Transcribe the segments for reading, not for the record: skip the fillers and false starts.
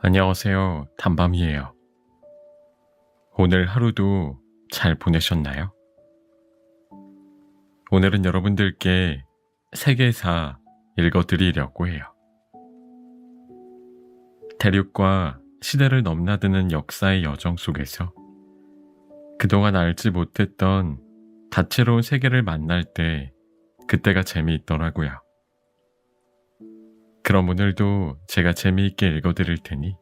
안녕하세요. 단밤이에요. 오늘 하루도 잘 보내셨나요? 오늘은 여러분들께 세계사 읽어드리려고 해요. 대륙과 시대를 넘나드는 역사의 여정 속에서 그동안 알지 못했던 다채로운 세계를 만날 때 그때가 재미있더라고요. 그럼 오늘도 제가 재미있게 읽어드릴 테니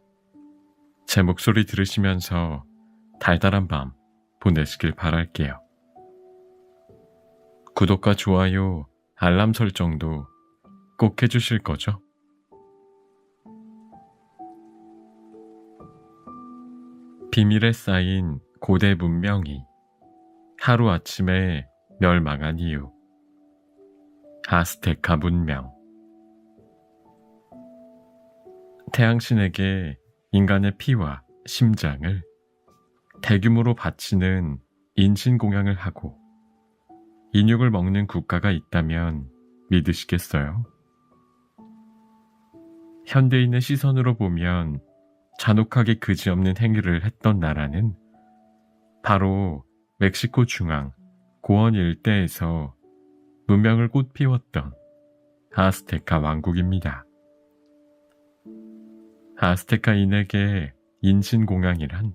제 목소리 들으시면서 달달한 밤 보내시길 바랄게요. 구독과 좋아요, 알람 설정도 꼭 해주실 거죠? 비밀에 쌓인 고대 문명이 하루아침에 멸망한 이유. 아스테카 문명. 태양신에게 인간의 피와 심장을 대규모로 바치는 인신공양을 하고 인육을 먹는 국가가 있다면 믿으시겠어요? 현대인의 시선으로 보면 잔혹하게 그지없는 행위를 했던 나라는 바로 멕시코 중앙 고원 일대에서 문명을 꽃피웠던 아스테카 왕국입니다. 아스테카인에게 인신공양이란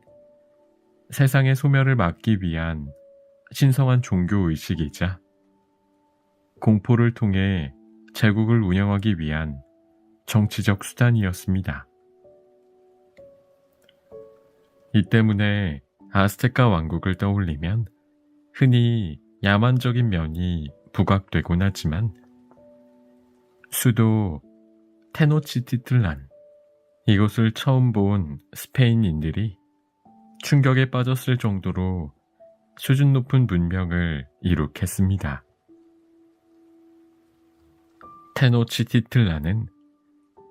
세상의 소멸을 막기 위한 신성한 종교의식이자 공포를 통해 제국을 운영하기 위한 정치적 수단이었습니다. 이 때문에 아스테카 왕국을 떠올리면 흔히 야만적인 면이 부각되곤 하지만 수도 테노치티틀란, 이곳을 처음 본 스페인인들이 충격에 빠졌을 정도로 수준 높은 문명을 이룩했습니다. 테노치티틀란은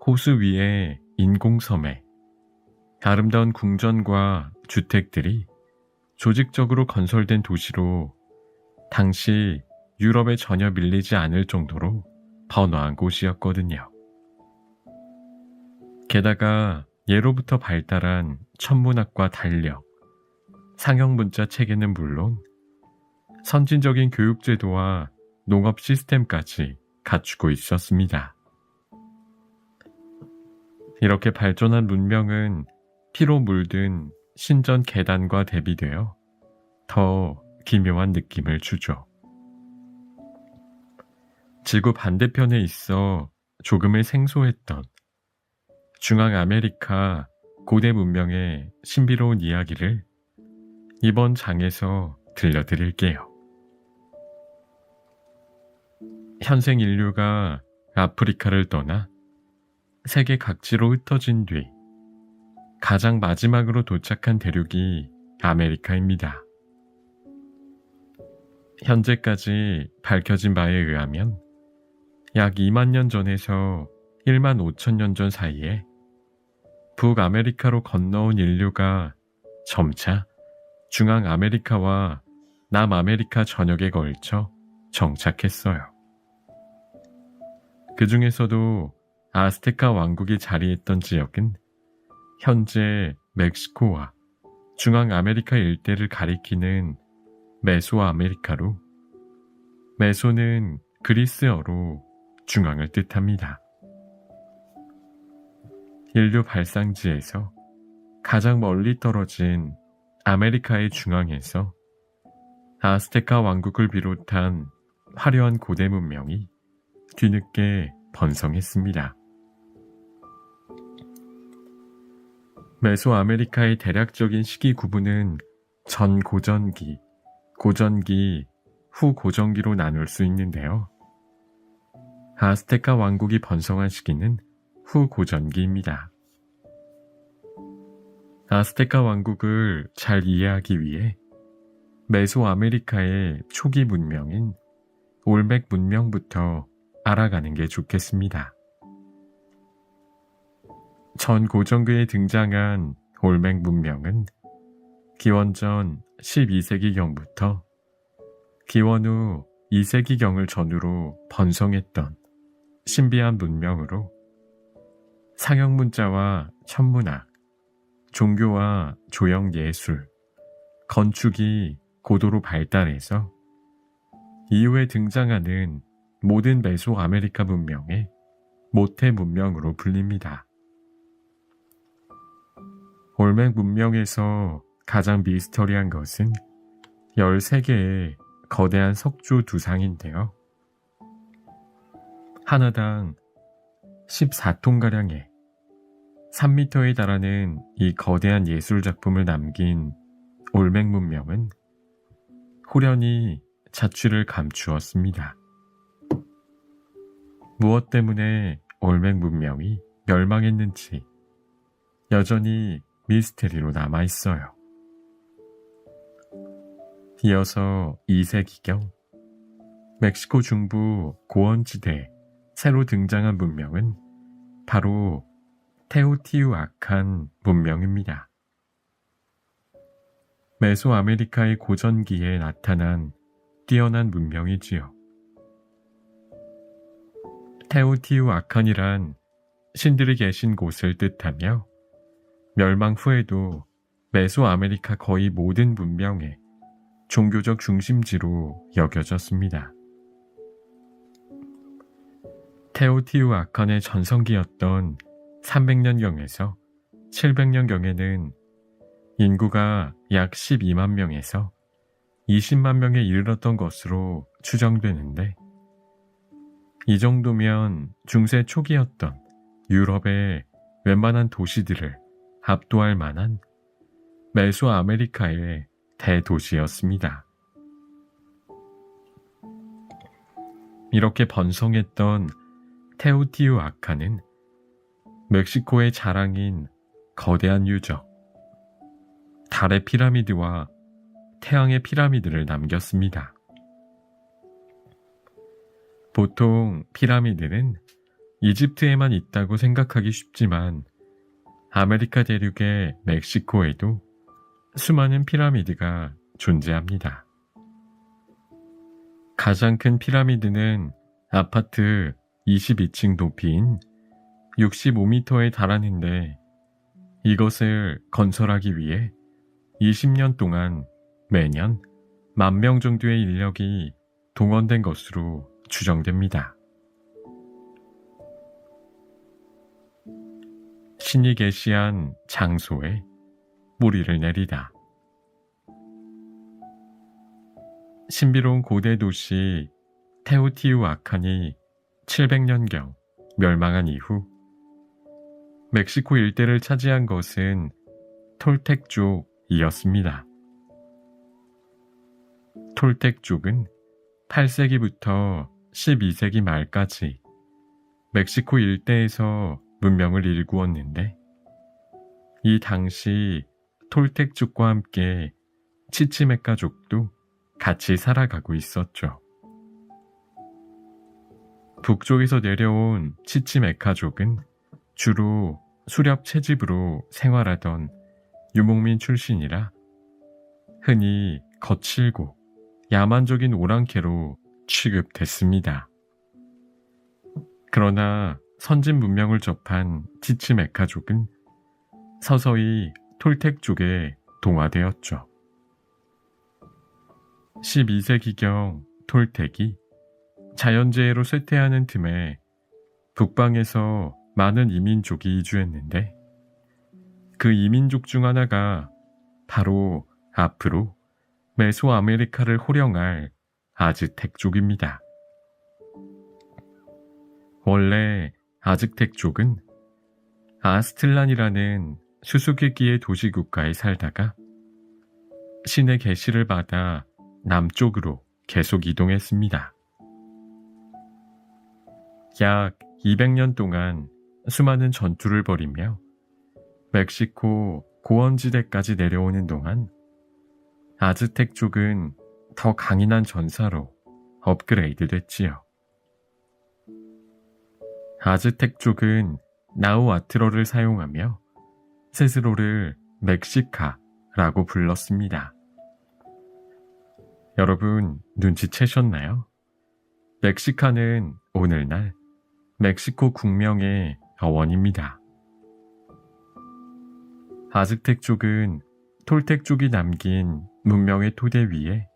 호수 위의 인공섬에 아름다운 궁전과 주택들이 조직적으로 건설된 도시로 당시 유럽에 전혀 밀리지 않을 정도로 번화한 곳이었거든요. 게다가 예로부터 발달한 천문학과 달력, 상형문자 체계는 물론 선진적인 교육제도와 농업 시스템까지 갖추고 있었습니다. 이렇게 발전한 문명은 피로 물든 신전 계단과 대비되어 더 기묘한 느낌을 주죠. 지구 반대편에 있어 조금을 생소했던 중앙아메리카 고대 문명의 신비로운 이야기를 이번 장에서 들려드릴게요. 현생 인류가 아프리카를 떠나 세계 각지로 흩어진 뒤 가장 마지막으로 도착한 대륙이 아메리카입니다. 현재까지 밝혀진 바에 의하면 약 2만 년 전에서 1만 5천 년 전 사이에 북아메리카로 건너온 인류가 점차 중앙아메리카와 남아메리카 전역에 걸쳐 정착했어요. 그 중에서도 아스테카 왕국이 자리했던 지역은 현재 멕시코와 중앙아메리카 일대를 가리키는 메소아메리카로, 메소는 그리스어로 중앙을 뜻합니다. 인류 발상지에서 가장 멀리 떨어진 아메리카의 중앙에서 아스테카 왕국을 비롯한 화려한 고대 문명이 뒤늦게 번성했습니다. 메소아메리카의 대략적인 시기 구분은 전고전기, 고전기, 후고전기로 나눌 수 있는데요. 아스테카 왕국이 번성한 시기는 후고전기입니다. 아스테카 왕국을 잘 이해하기 위해 메소아메리카의 초기 문명인 올맥 문명부터 알아가는 게 좋겠습니다. 전고전기에 등장한 올맥 문명은 기원전 12세기경부터 기원 후 2세기경을 전후로 번성했던 신비한 문명으로 상형 문자와 천문학, 종교와 조형 예술, 건축이 고도로 발달해서 이후에 등장하는 모든 메소아메리카 문명의 모태 문명으로 불립니다. 올맥 문명에서 가장 미스터리한 것은 13개의 거대한 석조 두상인데요. 하나당 14톤가량의 3m에 달하는 이 거대한 예술작품을 남긴 올맥 문명은 후련히 자취를 감추었습니다. 무엇 때문에 올맥 문명이 멸망했는지 여전히 미스테리로 남아있어요. 이어서 2세기경 멕시코 중부 고원지대에 새로 등장한 문명은 바로 테오티우아칸 문명입니다. 메소아메리카의 고전기에 나타난 뛰어난 문명이지요. 테오티우아칸이란 신들이 계신 곳을 뜻하며 멸망 후에도 메소아메리카 거의 모든 문명의 종교적 중심지로 여겨졌습니다. 테오티우아칸의 전성기였던 300년경에서 700년경에는 인구가 약 12만 명에서 20만 명에 이르렀던 것으로 추정되는데, 이 정도면 중세 초기였던 유럽의 웬만한 도시들을 압도할 만한 메소아메리카의 대도시였습니다. 이렇게 번성했던 테오티우아칸은 멕시코의 자랑인 거대한 유적, 달의 피라미드와 태양의 피라미드를 남겼습니다. 보통 피라미드는 이집트에만 있다고 생각하기 쉽지만 아메리카 대륙의 멕시코에도 수많은 피라미드가 존재합니다. 가장 큰 피라미드는 아파트 22층 높이인 65m에 달하는데, 이것을 건설하기 위해 20년 동안 매년 10,000명 정도의 인력이 동원된 것으로 추정됩니다. 신이 계시한 장소에 뿌리를 내리다. 신비로운 고대 도시 테오티우아칸이 700년경 멸망한 이후 멕시코 일대를 차지한 것은 톨텍족이었습니다. 톨텍족은 8세기부터 12세기 말까지 멕시코 일대에서 문명을 일구었는데, 이 당시 톨텍족과 함께 치치메카족도 같이 살아가고 있었죠. 북쪽에서 내려온 치치메카족은 주로 수렵 채집으로 생활하던 유목민 출신이라 흔히 거칠고 야만적인 오랑캐로 취급됐습니다. 그러나 선진 문명을 접한 치치메카족은 서서히 톨텍족에 동화되었죠. 12세기경 톨텍이 자연재해로 쇠퇴하는 틈에 북방에서 많은 이민족이 이주했는데, 그 이민족 중 하나가 바로 앞으로 메소아메리카를 호령할 아즈텍족입니다. 원래 아즈텍족은 아스틀란이라는 수수께끼의 도시국가에 살다가 신의 계시를 받아 남쪽으로 계속 이동했습니다. 약 200년 동안 수많은 전투를 벌이며 멕시코 고원지대까지 내려오는 동안 아즈텍족은 더 강인한 전사로 업그레이드 됐지요. 아즈텍족은 나우아트로를 사용하며 스스로를 멕시카라고 불렀습니다. 여러분 눈치채셨나요? 멕시카는 오늘날 멕시코 국명의 어원입니다. 아즈텍 쪽은 톨텍 쪽이 남긴 문명의 토대 위에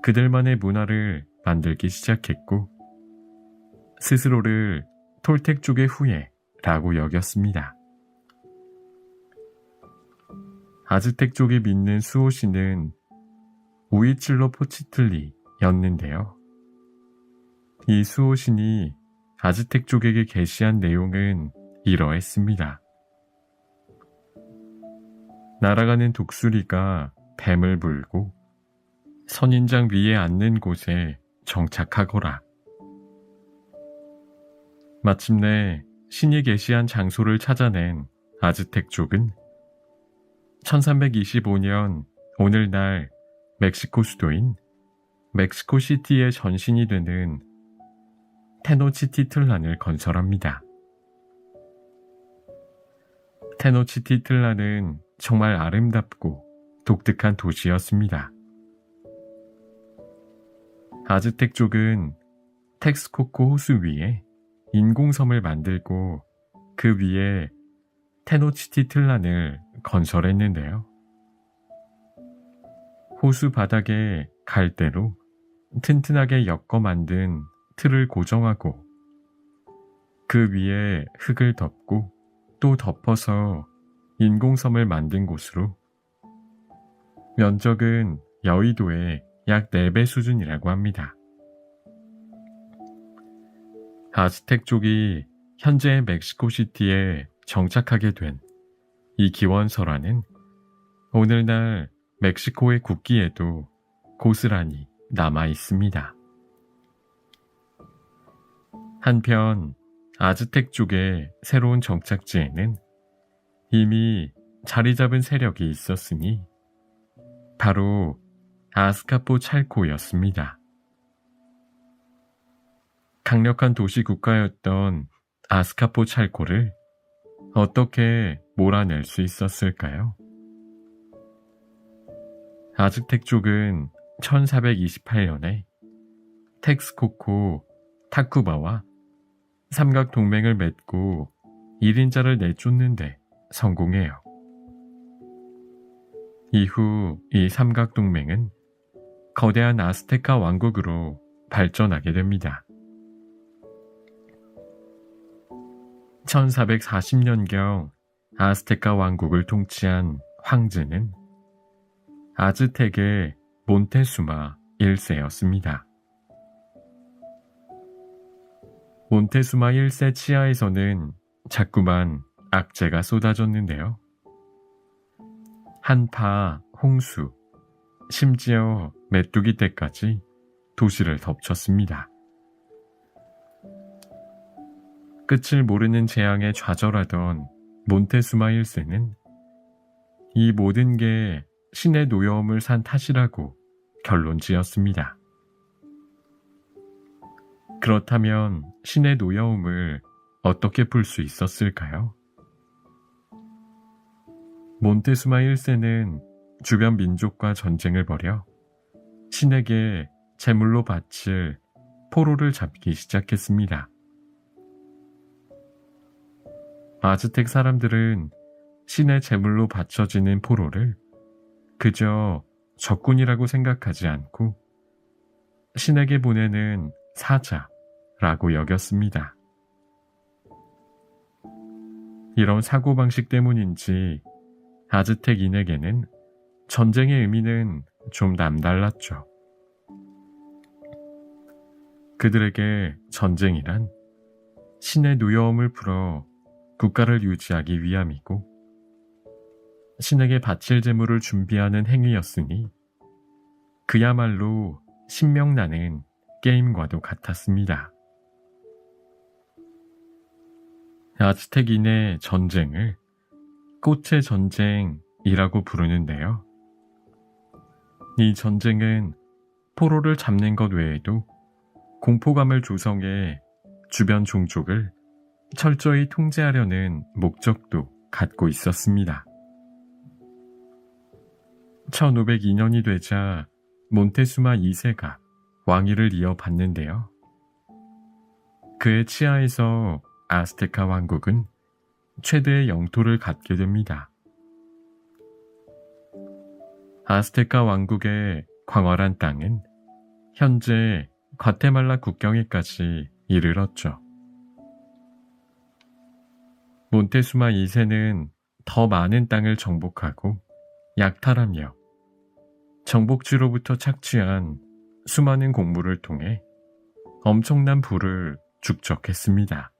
그들만의 문화를 만들기 시작했고 스스로를 톨텍 쪽의 후예라고 여겼습니다. 아즈텍 쪽이 믿는 수호신은 우이칠로포치틀리였는데요. 이 수호신이 아즈텍 쪽에게 계시한 내용은 이러했습니다. 날아가는 독수리가 뱀을 물고 선인장 위에 앉는 곳에 정착하거라. 마침내 신이 계시한 장소를 찾아낸 아즈텍 쪽은 1325년 오늘날 멕시코 수도인 멕시코시티의 전신이 되는 테노치티틀란을 건설합니다. 테노치티틀란은 정말 아름답고 독특한 도시였습니다. 아즈텍 쪽은 텍스코코 호수 위에 인공섬을 만들고 그 위에 테노치티틀란을 건설했는데요. 호수 바닥에 갈대로 튼튼하게 엮어 만든 틀을 고정하고 그 위에 흙을 덮고 또 덮어서 인공섬을 만든 곳으로 면적은 여의도의 약 4배 수준이라고 합니다. 아즈텍 쪽이 현재 멕시코시티에 정착하게 된 이 기원설화는 오늘날 멕시코의 국기에도 고스란히 남아 있습니다. 한편 아즈텍 쪽의 새로운 정착지에는 이미 자리 잡은 세력이 있었으니 바로 아스카포찰코였습니다. 강력한 도시 국가였던 아스카포찰코를 어떻게 몰아낼 수 있었을까요? 아즈텍 쪽은 1428년에 텍스코코 타쿠바와 삼각동맹을 맺고 1인자를 내쫓는데 성공해요. 이후 이 삼각동맹은 거대한 아스테카 왕국으로 발전하게 됩니다. 1440년경 아스테카 왕국을 통치한 황제는 아즈텍의 몬테수마 1세였습니다. 몬테수마 1세 치하에서는 자꾸만 악재가 쏟아졌는데요. 한파, 홍수, 심지어 메뚜기 떼까지 도시를 덮쳤습니다. 끝을 모르는 재앙에 좌절하던 몬테수마 1세는 이 모든 게 신의 노여움을 산 탓이라고 결론 지었습니다. 그렇다면 신의 노여움을 어떻게 풀 수 있었을까요? 몬테수마 1세는 주변 민족과 전쟁을 벌여 신에게 제물로 바칠 포로를 잡기 시작했습니다. 아즈텍 사람들은 신의 제물로 바쳐지는 포로를 그저 적군이라고 생각하지 않고 신에게 보내는 사자라고 여겼습니다. 이런 사고방식 때문인지 아즈텍인에게는 전쟁의 의미는 좀 남달랐죠. 그들에게 전쟁이란 신의 노여움을 풀어 국가를 유지하기 위함이고 신에게 바칠 제물을 준비하는 행위였으니 그야말로 신명나는 게임과도 같았습니다. 아즈텍인의 전쟁을 꽃의 전쟁이라고 부르는데요. 이 전쟁은 포로를 잡는 것 외에도 공포감을 조성해 주변 종족을 철저히 통제하려는 목적도 갖고 있었습니다. 1502년이 되자 몬테수마 2세가 왕위를 이어받는데요. 그의 치하에서 아스테카 왕국은 최대의 영토를 갖게 됩니다. 아스테카 왕국의 광활한 땅은 현재 과테말라 국경에까지 이르렀죠. 몬테수마 2세는 더 많은 땅을 정복하고 약탈하며 정복지로부터 착취한 수많은 곡물을 통해 엄청난 부를 축적했습니다.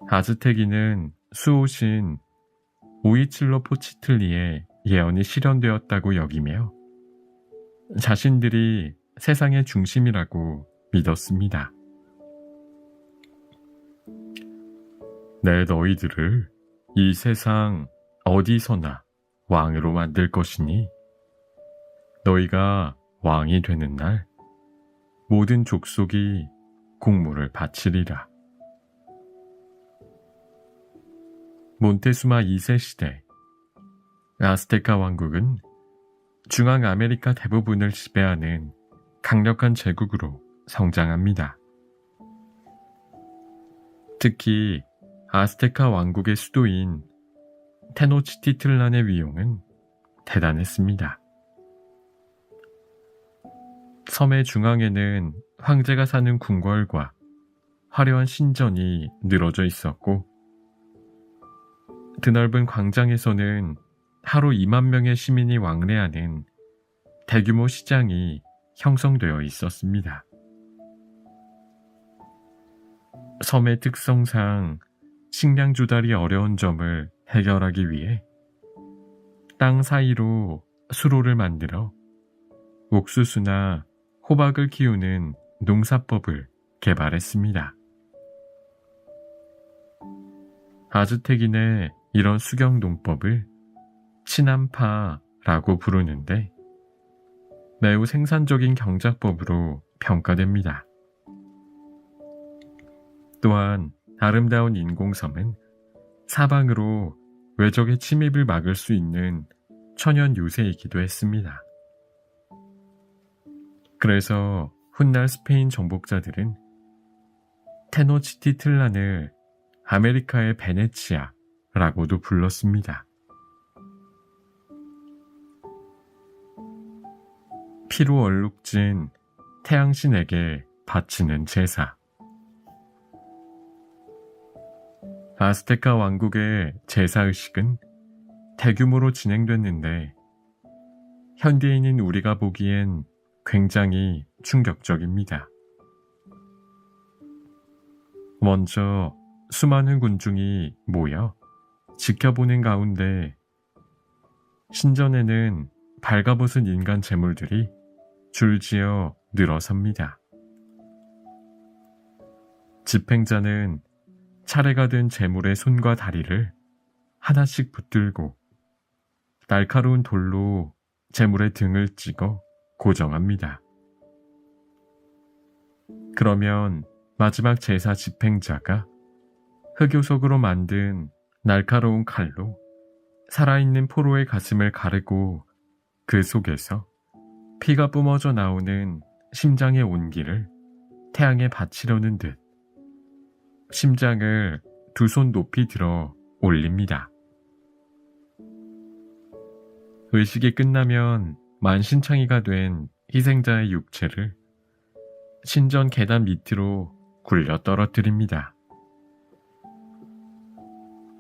아즈테기는 수호신 오이칠로포치틀리의 예언이 실현되었다고 여기며 자신들이 세상의 중심이라고 믿었습니다. 내 너희들을 이 세상 어디서나 왕으로 만들 것이니 너희가 왕이 되는 날 모든 족속이 곡물을 바치리라. 몬테수마 2세 시대 아스테카 왕국은 중앙 아메리카 대부분을 지배하는 강력한 제국으로 성장합니다. 특히 아스테카 왕국의 수도인 테노치티틀란의 위용은 대단했습니다. 섬의 중앙에는 황제가 사는 궁궐과 화려한 신전이 늘어져 있었고 드넓은 광장에서는 하루 2만 명의 시민이 왕래하는 대규모 시장이 형성되어 있었습니다. 섬의 특성상 식량 조달이 어려운 점을 해결하기 위해 땅 사이로 수로를 만들어 옥수수나 호박을 키우는 농사법을 개발했습니다. 아즈텍인의 이런 수경 농법을 치남파라고 부르는데 매우 생산적인 경작법으로 평가됩니다. 또한 아름다운 인공섬은 사방으로 외적의 침입을 막을 수 있는 천연 요새이기도 했습니다. 그래서 훗날 스페인 정복자들은 테노치티틀란을 아메리카의 베네치아라고도 불렀습니다. 피로 얼룩진 태양신에게 바치는 제사. 아스테카 왕국의 제사의식은 대규모로 진행됐는데 현대인인 우리가 보기엔 굉장히 충격적입니다. 먼저 수많은 군중이 모여 지켜보는 가운데 신전에는 발가벗은 인간 제물들이 줄지어 늘어섭니다. 집행자는 차례가 된 제물의 손과 다리를 하나씩 붙들고 날카로운 돌로 제물의 등을 찍어 고정합니다. 그러면 마지막 제사 집행자가 흑요석으로 만든 날카로운 칼로 살아있는 포로의 가슴을 가르고 그 속에서 피가 뿜어져 나오는 심장의 온기를 태양에 바치려는 듯 심장을 두 손 높이 들어 올립니다. 의식이 끝나면 만신창이가 된 희생자의 육체를 신전 계단 밑으로 굴려 떨어뜨립니다.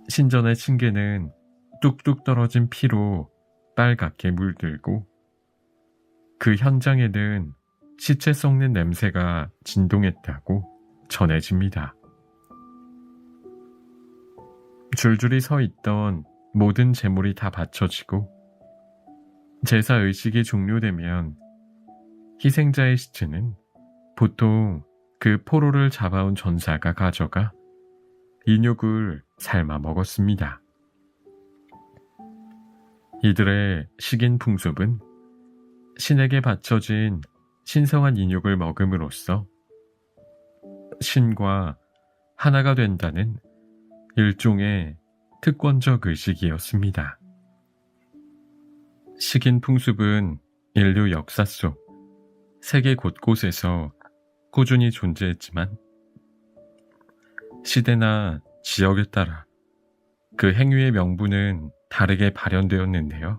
신전의 층계는 뚝뚝 떨어진 피로 빨갛게 물들고 그 현장에는 시체 썩는 냄새가 진동했다고 전해집니다. 줄줄이 서 있던 모든 제물이 다 바쳐지고 제사 의식이 종료되면 희생자의 시체는 보통 그 포로를 잡아온 전사가 가져가 인육을 삶아 먹었습니다. 이들의 식인 풍습은 신에게 바쳐진 신성한 인육을 먹음으로써 신과 하나가 된다는 일종의 특권적 의식이었습니다. 식인 풍습은 인류 역사 속 세계 곳곳에서 꾸준히 존재했지만 시대나 지역에 따라 그 행위의 명분은 다르게 발현되었는데요.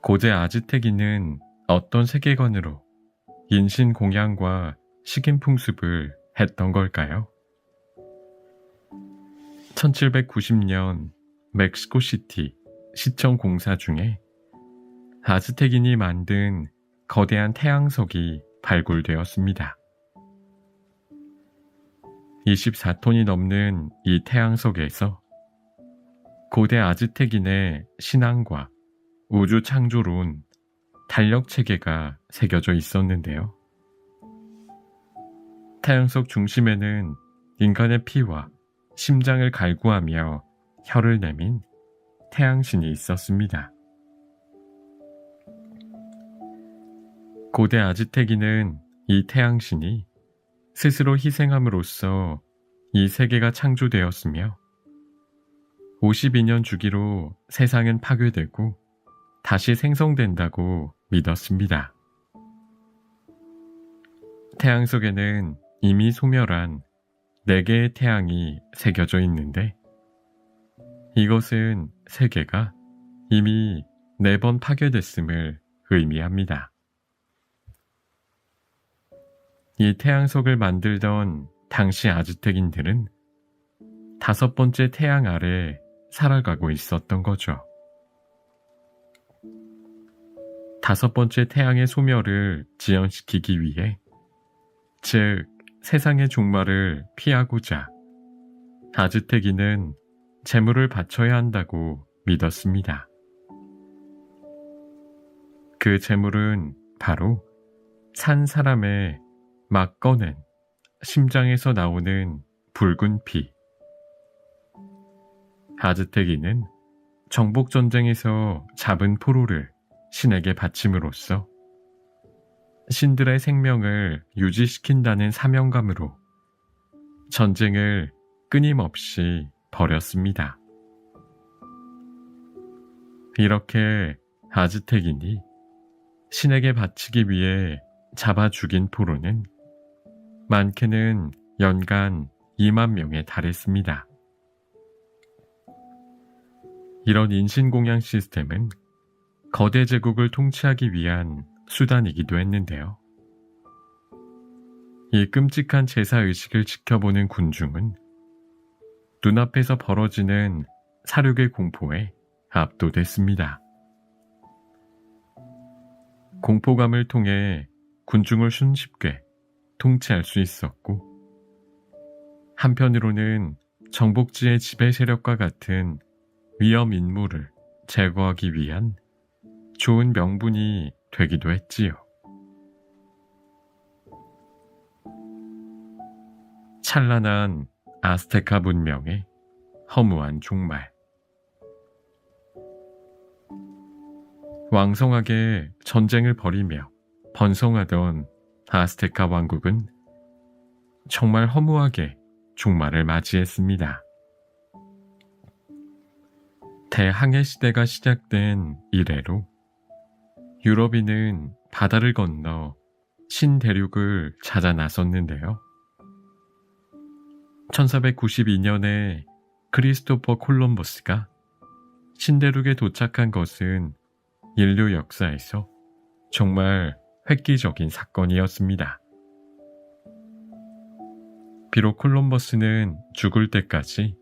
고대 아즈텍인은 어떤 세계관으로 인신공양과 식인풍습을 했던 걸까요? 1790년 멕시코시티 시청 공사 중에 아즈텍인이 만든 거대한 태양석이 발굴되었습니다. 24톤이 넘는 이 태양석에서 고대 아즈텍인의 신앙과 우주 창조론, 달력 체계가 새겨져 있었는데요. 태양석 중심에는 인간의 피와 심장을 갈구하며 혀를 내민 태양신이 있었습니다. 고대 아즈텍인은 이 태양신이 스스로 희생함으로써 이 세계가 창조되었으며 52년 주기로 세상은 파괴되고 다시 생성된다고 믿었습니다. 태양 속에는 이미 소멸한 4개의 태양이 새겨져 있는데 이것은 세계가 이미 4번 파괴됐음을 의미합니다. 이 태양석을 만들던 당시 아즈텍인들은 5번째 태양 아래 살아가고 있었던 거죠. 5번째 태양의 소멸을 지연시키기 위해, 즉 세상의 종말을 피하고자 아즈텍인은 제물을 바쳐야 한다고 믿었습니다. 그 제물은 바로 산 사람의 막 꺼낸 심장에서 나오는 붉은 피. 아즈텍인은 정복전쟁에서 잡은 포로를 신에게 바침으로써 신들의 생명을 유지시킨다는 사명감으로 전쟁을 끊임없이 벌였습니다. 이렇게 아즈텍인이 신에게 바치기 위해 잡아 죽인 포로는 많게는 연간 2만 명에 달했습니다. 이런 인신공양 시스템은 거대 제국을 통치하기 위한 수단이기도 했는데요. 이 끔찍한 제사의식을 지켜보는 군중은 눈앞에서 벌어지는 사륙의 공포에 압도됐습니다. 공포감을 통해 군중을 손쉽게 통치할 수 있었고, 한편으로는 정복지의 지배 세력과 같은 위험 인물을 제거하기 위한 좋은 명분이 되기도 했지요. 찬란한 아스테카 문명의 허무한 종말. 왕성하게 전쟁을 벌이며 번성하던 아스테카 왕국은 정말 허무하게 종말을 맞이했습니다. 대항해 시대가 시작된 이래로 유럽인은 바다를 건너 신대륙을 찾아 나섰는데요. 1492년에 크리스토퍼 콜럼버스가 신대륙에 도착한 것은 인류 역사에서 정말 획기적인 사건이었습니다. 비록 콜럼버스는 죽을 때까지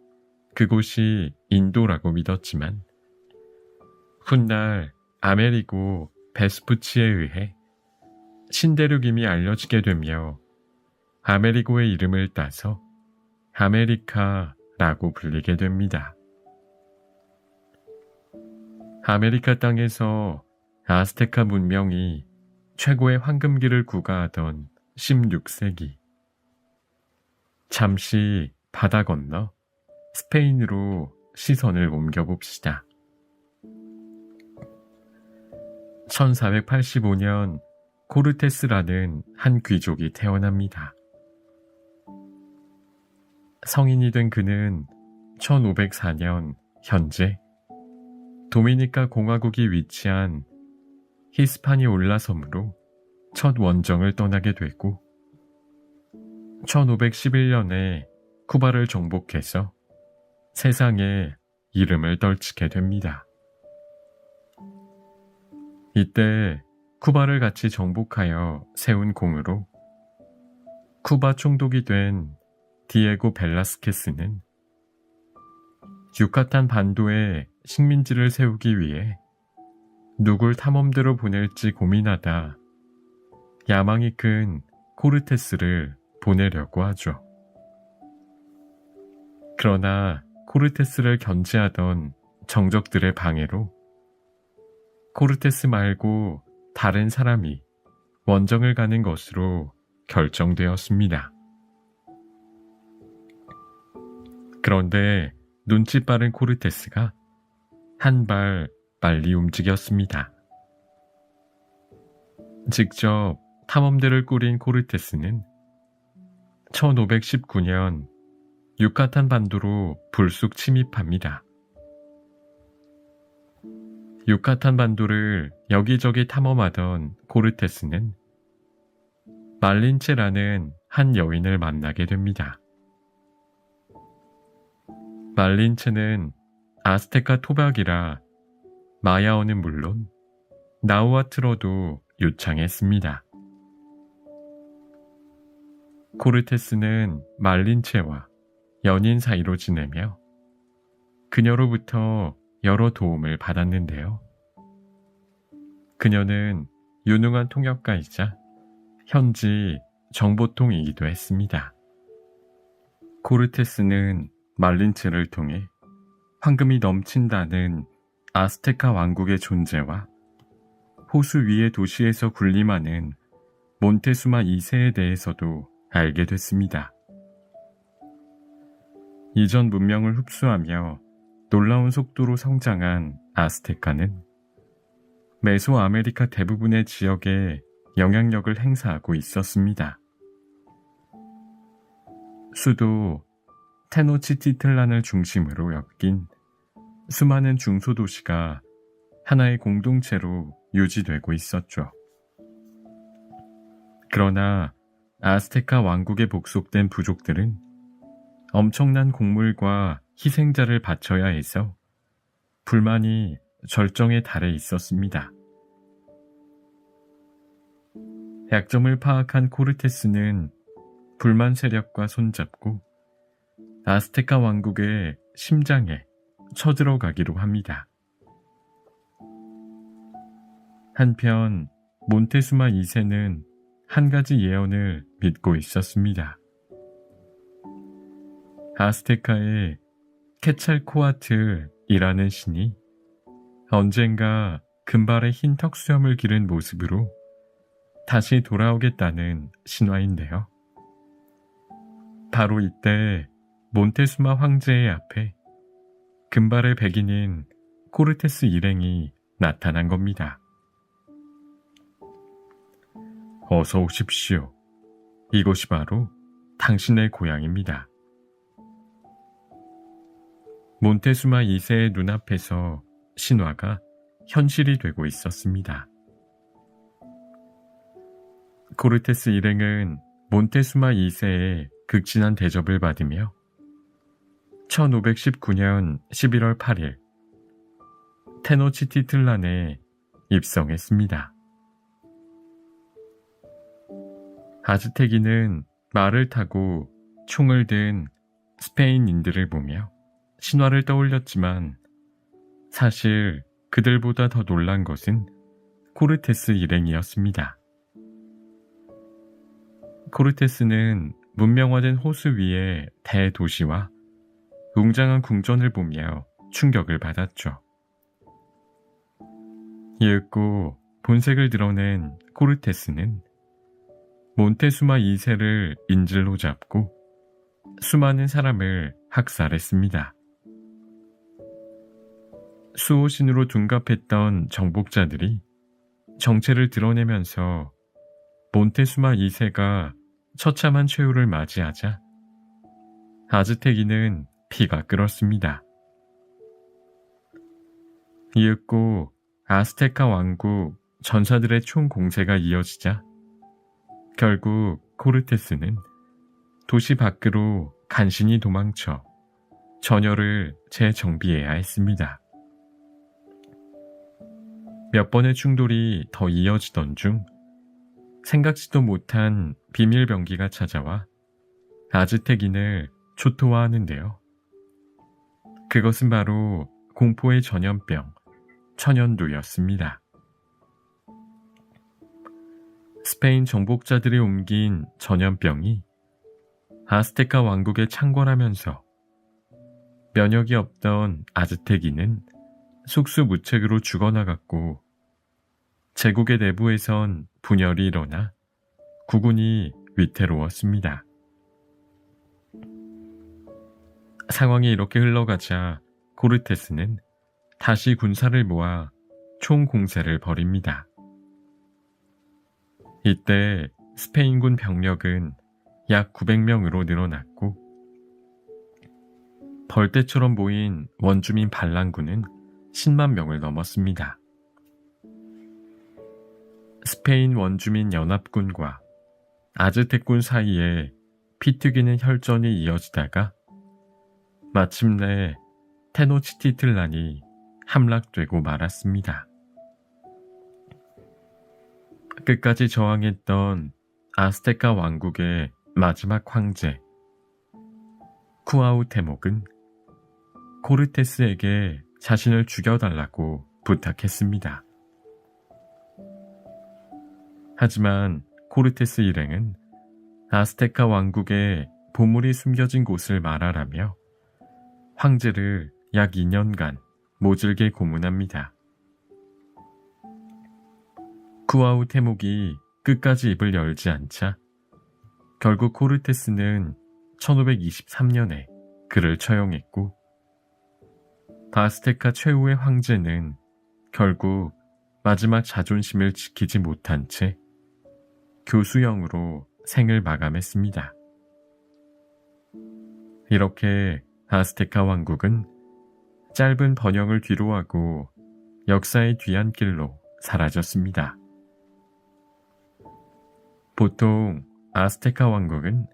그곳이 인도라고 믿었지만 훗날 아메리고 베스푸치에 의해 신대륙임이 알려지게 되며 아메리고의 이름을 따서 아메리카라고 불리게 됩니다. 아메리카 땅에서 아스테카 문명이 최고의 황금기를 구가하던 16세기. 잠시 바다 건너 스페인으로 시선을 옮겨봅시다. 1485년 코르테스라는 한 귀족이 태어납니다. 성인이 된 그는 1504년 현재 도미니카 공화국이 위치한 히스파니올라 섬으로 첫 원정을 떠나게 되고 1511년에 쿠바를 정복해서 세상에 이름을 떨치게 됩니다. 이때 쿠바를 같이 정복하여 세운 공으로 쿠바 총독이 된 디에고 벨라스케스는 유카탄 반도에 식민지를 세우기 위해 누굴 탐험대로 보낼지 고민하다 야망이 큰 코르테스를 보내려고 하죠. 그러나 코르테스를 견제하던 정적들의 방해로 코르테스 말고 다른 사람이 원정을 가는 것으로 결정되었습니다. 그런데 눈치 빠른 코르테스가 한 발 빨리 움직였습니다. 직접 탐험대를 꾸린 코르테스는 1519년 유카탄 반도로 불쑥 침입합니다. 유카탄 반도를 여기저기 탐험하던 코르테스는 말린체라는 한 여인을 만나게 됩니다. 말린체는 아스테카 토박이라 마야어는 물론 나우아틀어도 유창했습니다. 코르테스는 말린체와 연인 사이로 지내며 그녀로부터 여러 도움을 받았는데요. 그녀는 유능한 통역가이자 현지 정보통이기도 했습니다. 코르테스는 말린체를 통해 황금이 넘친다는 아스테카 왕국의 존재와 호수 위의 도시에서 군림하는 몬테수마 2세에 대해서도 알게 됐습니다. 이전 문명을 흡수하며 놀라운 속도로 성장한 아스테카는 메소아메리카 대부분의 지역에 영향력을 행사하고 있었습니다. 수도 테노치티틀란을 중심으로 엮인 수많은 중소도시가 하나의 공동체로 유지되고 있었죠. 그러나 아스테카 왕국에 복속된 부족들은 엄청난 곡물과 희생자를 바쳐야 해서 불만이 절정에 달해 있었습니다. 약점을 파악한 코르테스는 불만 세력과 손잡고 아스테카 왕국의 심장에 쳐들어가기로 합니다. 한편 몬테수마 2세는 한 가지 예언을 믿고 있었습니다. 아스테카의 케찰코아틀이라는 신이 언젠가 금발의 흰 턱수염을 기른 모습으로 다시 돌아오겠다는 신화인데요. 바로 이때 몬테수마 황제의 앞에 금발의 백인인 코르테스 일행이 나타난 겁니다. 어서 오십시오. 이곳이 바로 당신의 고향입니다. 몬테수마 2세의 눈앞에서 신화가 현실이 되고 있었습니다. 코르테스 일행은 몬테수마 2세의 극진한 대접을 받으며 1519년 11월 8일 테노치티틀란에 입성했습니다. 아즈테기는 말을 타고 총을 든 스페인인들을 보며 신화를 떠올렸지만 사실 그들보다 더 놀란 것은 코르테스 일행이었습니다. 코르테스는 문명화된 호수 위의 대도시와 웅장한 궁전을 보며 충격을 받았죠. 이윽고 본색을 드러낸 코르테스는 몬테수마 2세를 인질로 잡고 수많은 사람을 학살했습니다. 수호신으로 둔갑했던 정복자들이 정체를 드러내면서 몬테수마 2세가 처참한 최후를 맞이하자 아즈테기는 피가 끓었습니다. 이윽고 아스테카 왕국 전사들의 총공세가 이어지자 결국 코르테스는 도시 밖으로 간신히 도망쳐 전열을 재정비해야 했습니다. 몇 번의 충돌이 더 이어지던 중 생각지도 못한 비밀병기가 찾아와 아즈텍인을 초토화하는데요. 그것은 바로 공포의 전염병, 천연두였습니다. 스페인 정복자들이 옮긴 전염병이 아스테카 왕국에 창궐하면서 면역이 없던 아즈텍인은 속수무책으로 죽어나갔고 제국의 내부에선 분열이 일어나 국군이 위태로웠습니다. 상황이 이렇게 흘러가자 코르테스는 다시 군사를 모아 총공세를 벌입니다. 이때 스페인군 병력은 약 900명으로 늘어났고 벌떼처럼 모인 원주민 반란군은 10만 명을 넘었습니다. 스페인 원주민 연합군과 아즈텍군 사이에 피튀기는 혈전이 이어지다가 마침내 테노치티틀란이 함락되고 말았습니다. 끝까지 저항했던 아스테카 왕국의 마지막 황제 쿠아우테목은 코르테스에게 자신을 죽여달라고 부탁했습니다. 하지만 코르테스 일행은 아스테카 왕국의 보물이 숨겨진 곳을 말하라며 황제를 약 2년간 모질게 고문합니다. 쿠아우테목이 끝까지 입을 열지 않자 결국 코르테스는 1523년에 그를 처형했고 아스테카 최후의 황제는 결국 마지막 자존심을 지키지 못한 채 교수형으로 생을 마감했습니다. 이렇게 아스테카 왕국은 짧은 번영을 뒤로하고 역사의 뒤안길로 사라졌습니다. 보통 아스테카 왕국은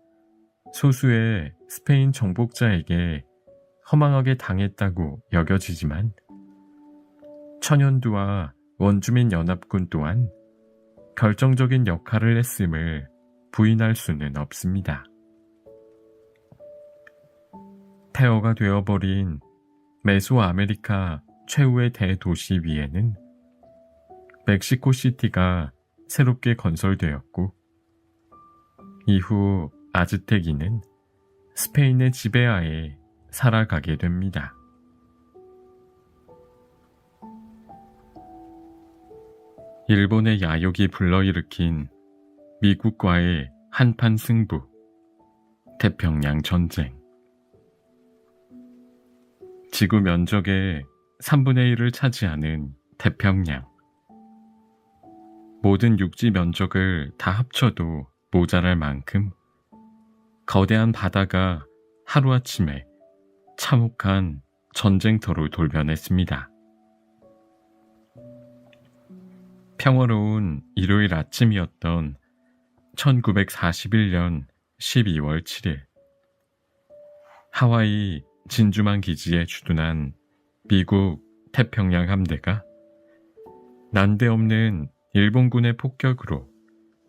소수의 스페인 정복자에게 허망하게 당했다고 여겨지지만 천연두와 원주민 연합군 또한 결정적인 역할을 했음을 부인할 수는 없습니다. 폐허가 되어버린 메소아메리카 최후의 대도시 위에는 멕시코시티가 새롭게 건설되었고 이후 아즈텍인은 스페인의 지배하에 살아가게 됩니다. 일본의 야욕이 불러일으킨 미국과의 한판 승부, 태평양 전쟁. 지구 면적의 3분의 1을 차지하는 태평양. 모든 육지 면적을 다 합쳐도 모자랄 만큼 거대한 바다가 하루아침에 참혹한 전쟁터로 돌변했습니다. 평화로운 일요일 아침이었던 1941년 12월 7일 하와이 진주만 기지에 주둔한 미국 태평양 함대가 난데없는 일본군의 폭격으로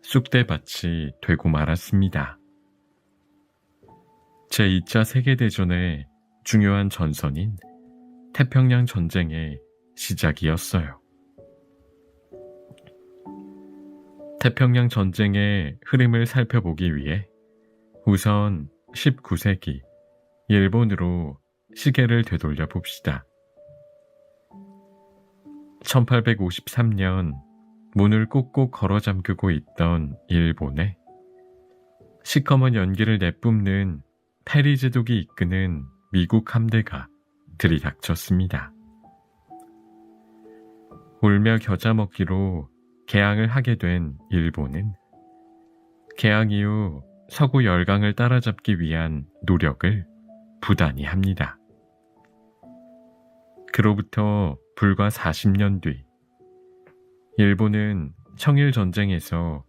쑥대밭이 되고 말았습니다. 제2차 세계대전의 중요한 전선인 태평양 전쟁의 시작이었어요. 태평양 전쟁의 흐름을 살펴보기 위해 우선 19세기 일본으로 시계를 되돌려 봅시다. 1853년 문을 꼭꼭 걸어 잠그고 있던 일본에 시커먼 연기를 내뿜는 페리 제독이 이끄는 미국 함대가 들이닥쳤습니다. 울며 겨자 먹기로 개항을 하게 된 일본은 개항 이후 서구 열강을 따라잡기 위한 노력을 부단히 합니다. 그로부터 불과 40년 뒤 일본은 청일전쟁에서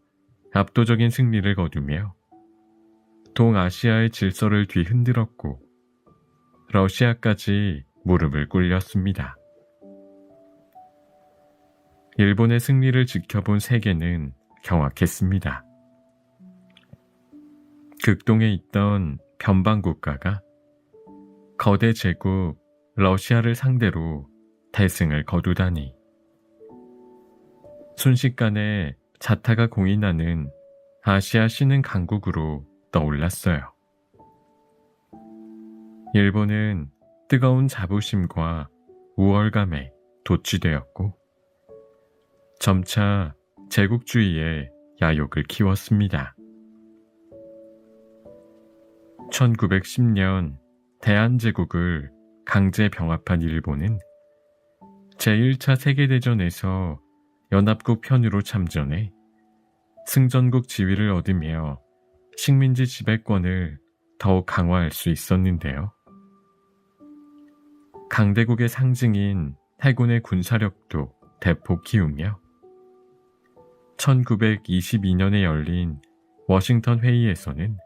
압도적인 승리를 거두며 동아시아의 질서를 뒤흔들었고 러시아까지 무릎을 꿇렸습니다. 일본의 승리를 지켜본 세계는 경악했습니다. 극동에 있던 변방국가가 거대 제국 러시아를 상대로 대승을 거두다니, 순식간에 자타가 공인하는 아시아 신흥 강국으로 떠올랐어요. 일본은 뜨거운 자부심과 우월감에 도취되었고 점차 제국주의의 야욕을 키웠습니다. 1910년 대한제국을 강제 병합한 일본은 제1차 세계대전에서 연합국 편으로 참전해 승전국 지위를 얻으며 식민지 지배권을 더욱 강화할 수 있었는데요. 강대국의 상징인 해군의 군사력도 대폭 키우며 1922년에 열린 워싱턴 회의에서는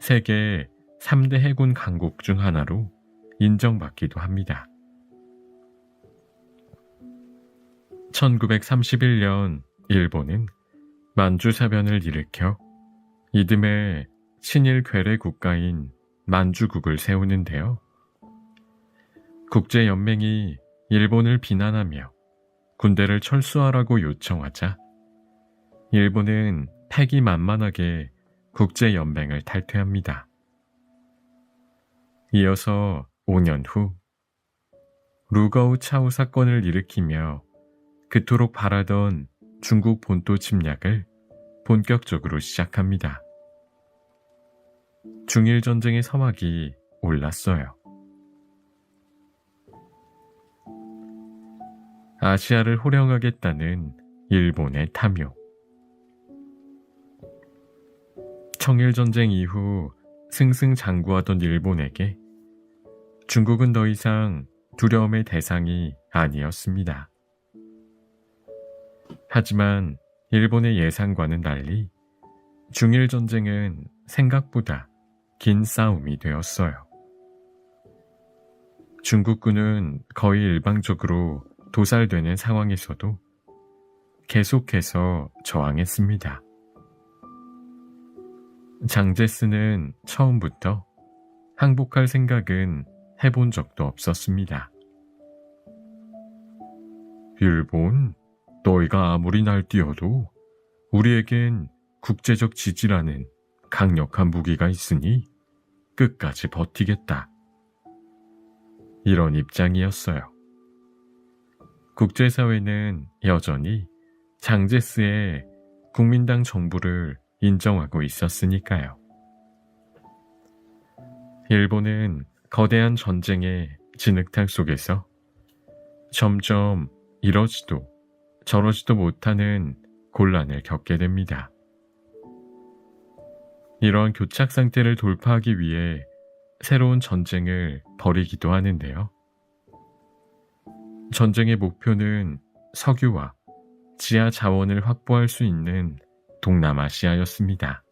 세계 3대 해군 강국 중 하나로 인정받기도 합니다. 1931년 일본은 만주사변을 일으켜 이듬해 친일 괴뢰 국가인 만주국을 세우는데요. 국제연맹이 일본을 비난하며 군대를 철수하라고 요청하자 일본은 패기만만하게 국제연맹을 탈퇴합니다. 이어서 5년 후 루거우 차우 사건을 일으키며 그토록 바라던 중국 본토 침략을 본격적으로 시작합니다. 중일 전쟁의 서막이 올랐어요. 아시아를 호령하겠다는 일본의 탐욕. 청일전쟁 이후 승승장구하던 일본에게 중국은 더 이상 두려움의 대상이 아니었습니다. 하지만 일본의 예상과는 달리 중일전쟁은 생각보다 긴 싸움이 되었어요. 중국군은 거의 일방적으로 도살되는 상황에서도 계속해서 저항했습니다. 장제스는 처음부터 항복할 생각은 해본 적도 없었습니다. 일본, 너희가 아무리 날뛰어도 우리에겐 국제적 지지라는 강력한 무기가 있으니 끝까지 버티겠다. 이런 입장이었어요. 국제사회는 여전히 장제스의 국민당 정부를 인정하고 있었으니까요. 일본은 거대한 전쟁의 진흙탕 속에서 점점 이러지도 저러지도 못하는 곤란을 겪게 됩니다. 이러한 교착 상태를 돌파하기 위해 새로운 전쟁을 벌이기도 하는데요. 전쟁의 목표는 석유와 지하 자원을 확보할 수 있는 동남아시아였습니다.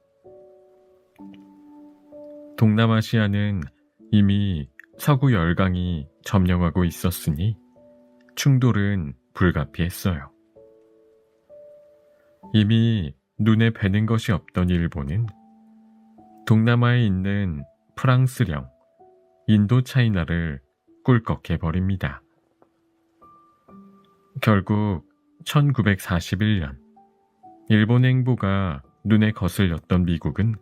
동남아시아는 이미 서구 열강이 점령하고 있었으니 충돌은 불가피했어요. 이미 눈에 뵈는 것이 없던 일본은 동남아에 있는 프랑스령, 인도차이나를 꿀꺽해버립니다. 결국 1941년 일본의 행보가 눈에 거슬렸던 미국은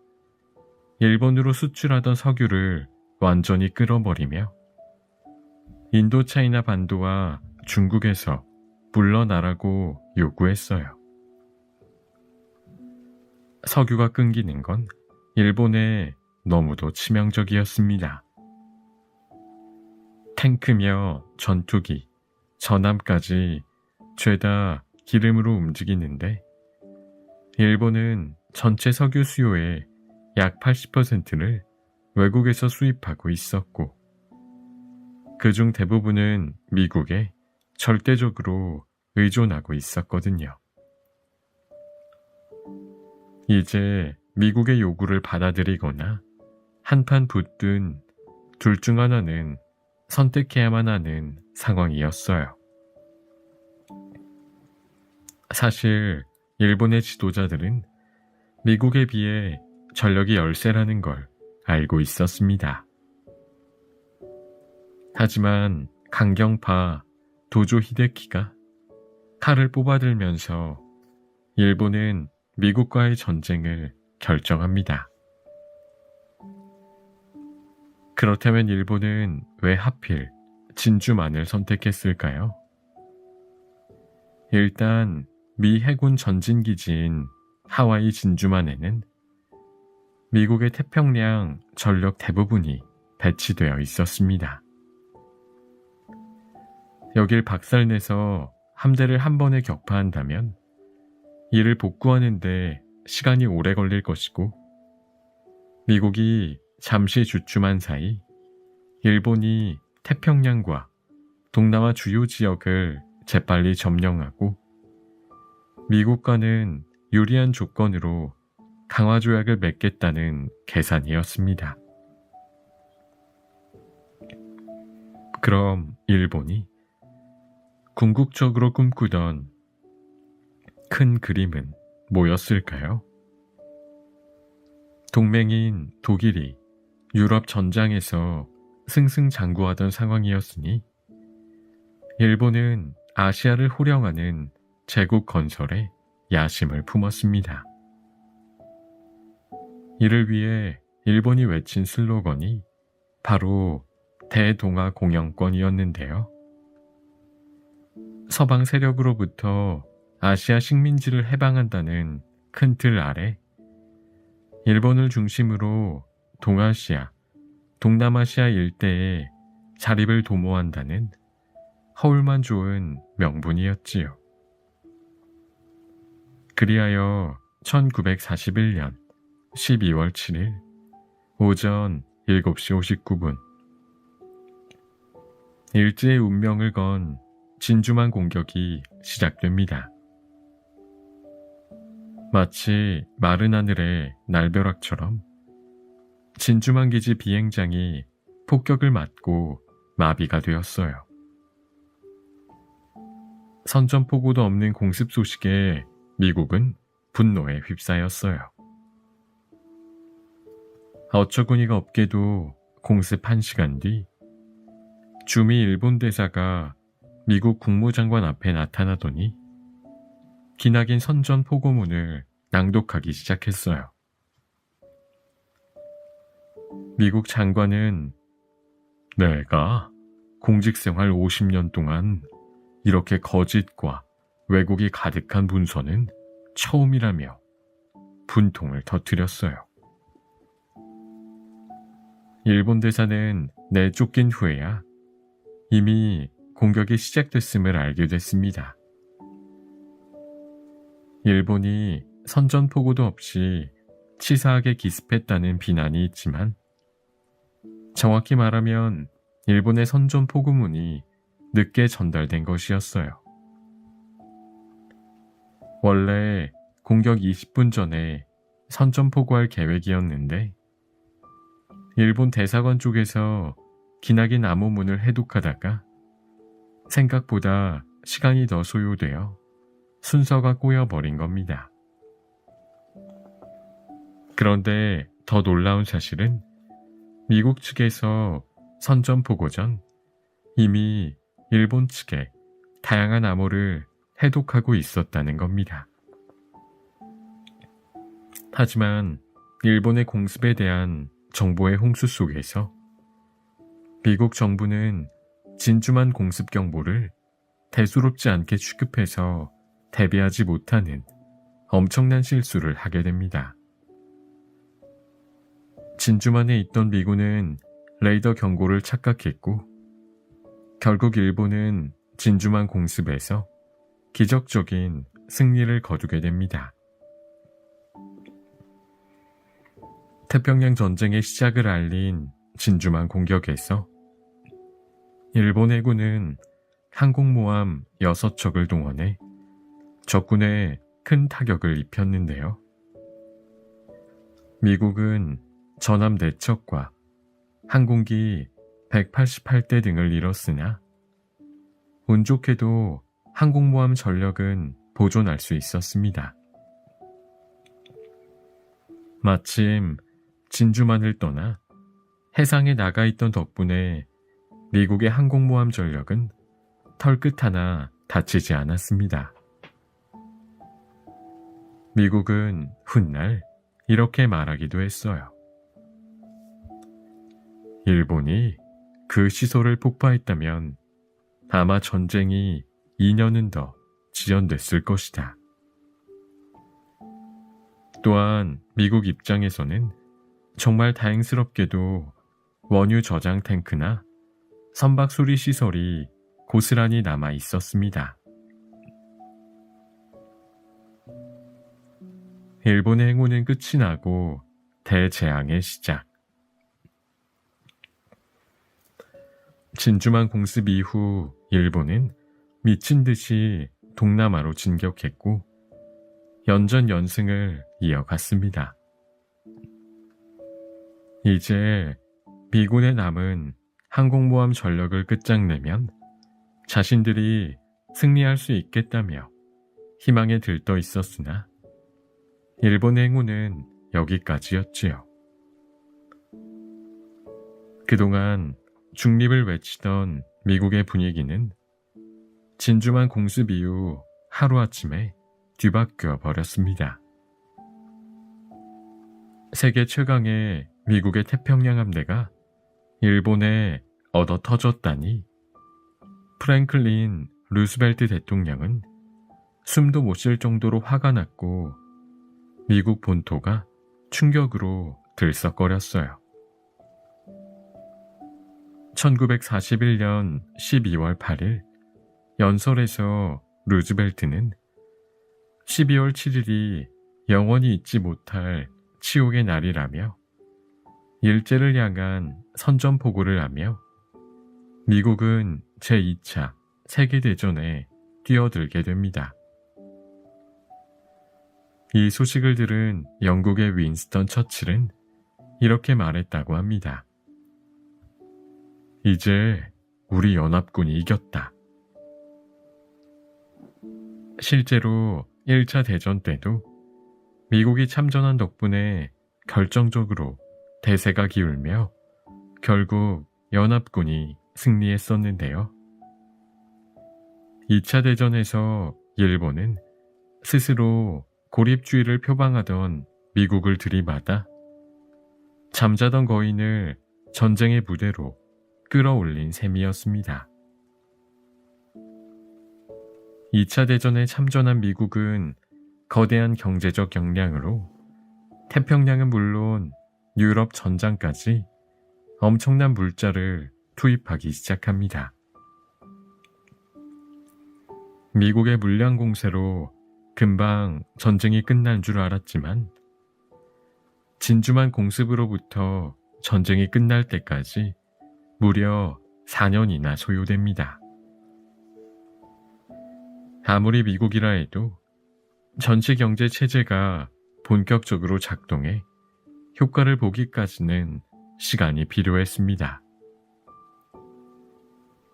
일본으로 수출하던 석유를 완전히 끌어버리며 인도차이나 반도와 중국에서 물러나라고 요구했어요. 석유가 끊기는 건 일본에 너무도 치명적이었습니다. 탱크며 전투기, 전함까지 죄다 기름으로 움직이는데 일본은 전체 석유 수요의 약 80%를 외국에서 수입하고 있었고 그중 대부분은 미국에 절대적으로 의존하고 있었거든요. 이제 미국의 요구를 받아들이거나 한판 붙든 둘 중 하나는 선택해야만 하는 상황이었어요. 사실 일본의 지도자들은 미국에 비해 전력이 열세라는 걸 알고 있었습니다. 하지만 강경파 도조 히데키가 칼을 뽑아들면서 일본은 미국과의 전쟁을 결정합니다. 그렇다면 일본은 왜 하필 진주만을 선택했을까요? 일단 미 해군 전진기지인 하와이 진주만에는 미국의 태평양 전력 대부분이 배치되어 있었습니다. 여길 박살내서 함대를 한 번에 격파한다면 이를 복구하는데 시간이 오래 걸릴 것이고, 미국이 잠시 주춤한 사이 일본이 태평양과 동남아 주요 지역을 재빨리 점령하고 미국과는 유리한 조건으로 강화 조약을 맺겠다는 계산이었습니다. 그럼 일본이 궁극적으로 꿈꾸던 큰 그림은 뭐였을까요? 동맹인 독일이 유럽 전장에서 승승장구하던 상황이었으니 일본은 아시아를 호령하는 제국 건설에 야심을 품었습니다. 이를 위해 일본이 외친 슬로건이 바로 대동아 공영권이었는데요. 서방 세력으로부터 아시아 식민지를 해방한다는 큰 틀 아래 일본을 중심으로 동아시아, 동남아시아 일대에 자립을 도모한다는 허울만 좋은 명분이었지요. 그리하여 1941년 12월 7일 오전 7시 59분 일제의 운명을 건 진주만 공격이 시작됩니다. 마치 마른 하늘의 날벼락처럼 진주만 기지 비행장이 폭격을 맞고 마비가 되었어요. 선전포고도 없는 공습 소식에 미국은 분노에 휩싸였어요. 어처구니가 없게도 공습 1시간 뒤 주미 일본 대사가 미국 국무장관 앞에 나타나더니 기나긴 선전포고문을 낭독하기 시작했어요. 미국 장관은 내가 공직생활 50년 동안 이렇게 거짓과 왜곡이 가득한 문서는 처음이라며 분통을 터뜨렸어요. 일본 대사는 내쫓긴 후에야 이미 공격이 시작됐음을 알게 됐습니다. 일본이 선전포고도 없이 치사하게 기습했다는 비난이 있지만 정확히 말하면 일본의 선전포고문이 늦게 전달된 것이었어요. 원래 공격 20분 전에 선전포고할 계획이었는데 일본 대사관 쪽에서 기나긴 암호문을 해독하다가 생각보다 시간이 더 소요되어 순서가 꼬여버린 겁니다. 그런데 더 놀라운 사실은 미국 측에서 선전포고 전 이미 일본 측에 다양한 암호를 해독하고 있었다는 겁니다. 하지만 일본의 공습에 대한 정보의 홍수 속에서 미국 정부는 진주만 공습 경보를 대수롭지 않게 취급해서 대비하지 못하는 엄청난 실수를 하게 됩니다. 진주만에 있던 미군은 레이더 경고를 착각했고 결국 일본은 진주만 공습에서 기적적인 승리를 거두게 됩니다. 태평양 전쟁의 시작을 알린 진주만 공격에서 일본 해군은 항공모함 6척을 동원해 적군에 큰 타격을 입혔는데요. 미국은 전함 4척과 항공기 188대 등을 잃었으나 운 좋게도 항공모함 전력은 보존할 수 있었습니다. 마침 진주만을 떠나 해상에 나가 있던 덕분에 미국의 항공모함 전력은 털끝 하나 다치지 않았습니다. 미국은 훗날 이렇게 말하기도 했어요. 일본이 그 시설을 폭파했다면 아마 전쟁이 2년은 더 지연됐을 것이다. 또한 미국 입장에서는 정말 다행스럽게도 원유 저장 탱크나 선박 수리 시설이 고스란히 남아 있었습니다. 일본의 행운은 끝이 나고 대재앙의 시작. 진주만 공습 이후 일본은 미친 듯이 동남아로 진격했고 연전연승을 이어갔습니다. 이제 미군에 남은 항공모함 전력을 끝장내면 자신들이 승리할 수 있겠다며 희망에 들떠 있었으나 일본의 행운은 여기까지였지요. 그동안 중립을 외치던 미국의 분위기는 진주만 공습 이후 하루아침에 뒤바뀌어 버렸습니다. 세계 최강의 미국의 태평양 함대가 일본에 얻어 터졌다니 프랭클린 루스벨트 대통령은 숨도 못 쉴 정도로 화가 났고 미국 본토가 충격으로 들썩거렸어요. 1941년 12월 8일 연설에서 루즈벨트는 12월 7일이 영원히 잊지 못할 치욕의 날이라며 일제를 향한 선전포고를 하며 미국은 제2차 세계대전에 뛰어들게 됩니다. 이 소식을 들은 영국의 윈스턴 처칠은 이렇게 말했다고 합니다. 이제 우리 연합군이 이겼다. 실제로 1차 대전 때도 미국이 참전한 덕분에 결정적으로 대세가 기울며 결국 연합군이 승리했었는데요. 2차 대전에서 일본은 스스로 고립주의를 표방하던 미국을 들이받아 잠자던 거인을 전쟁의 무대로 끌어올린 셈이었습니다. 2차 대전에 참전한 미국은 거대한 경제적 역량으로 태평양은 물론 유럽 전장까지 엄청난 물자를 투입하기 시작합니다. 미국의 물량 공세로 금방 전쟁이 끝난 줄 알았지만 진주만 공습으로부터 전쟁이 끝날 때까지 무려 4년이나 소요됩니다. 아무리 미국이라 해도 전체 경제 체제가 본격적으로 작동해 효과를 보기까지는 시간이 필요했습니다.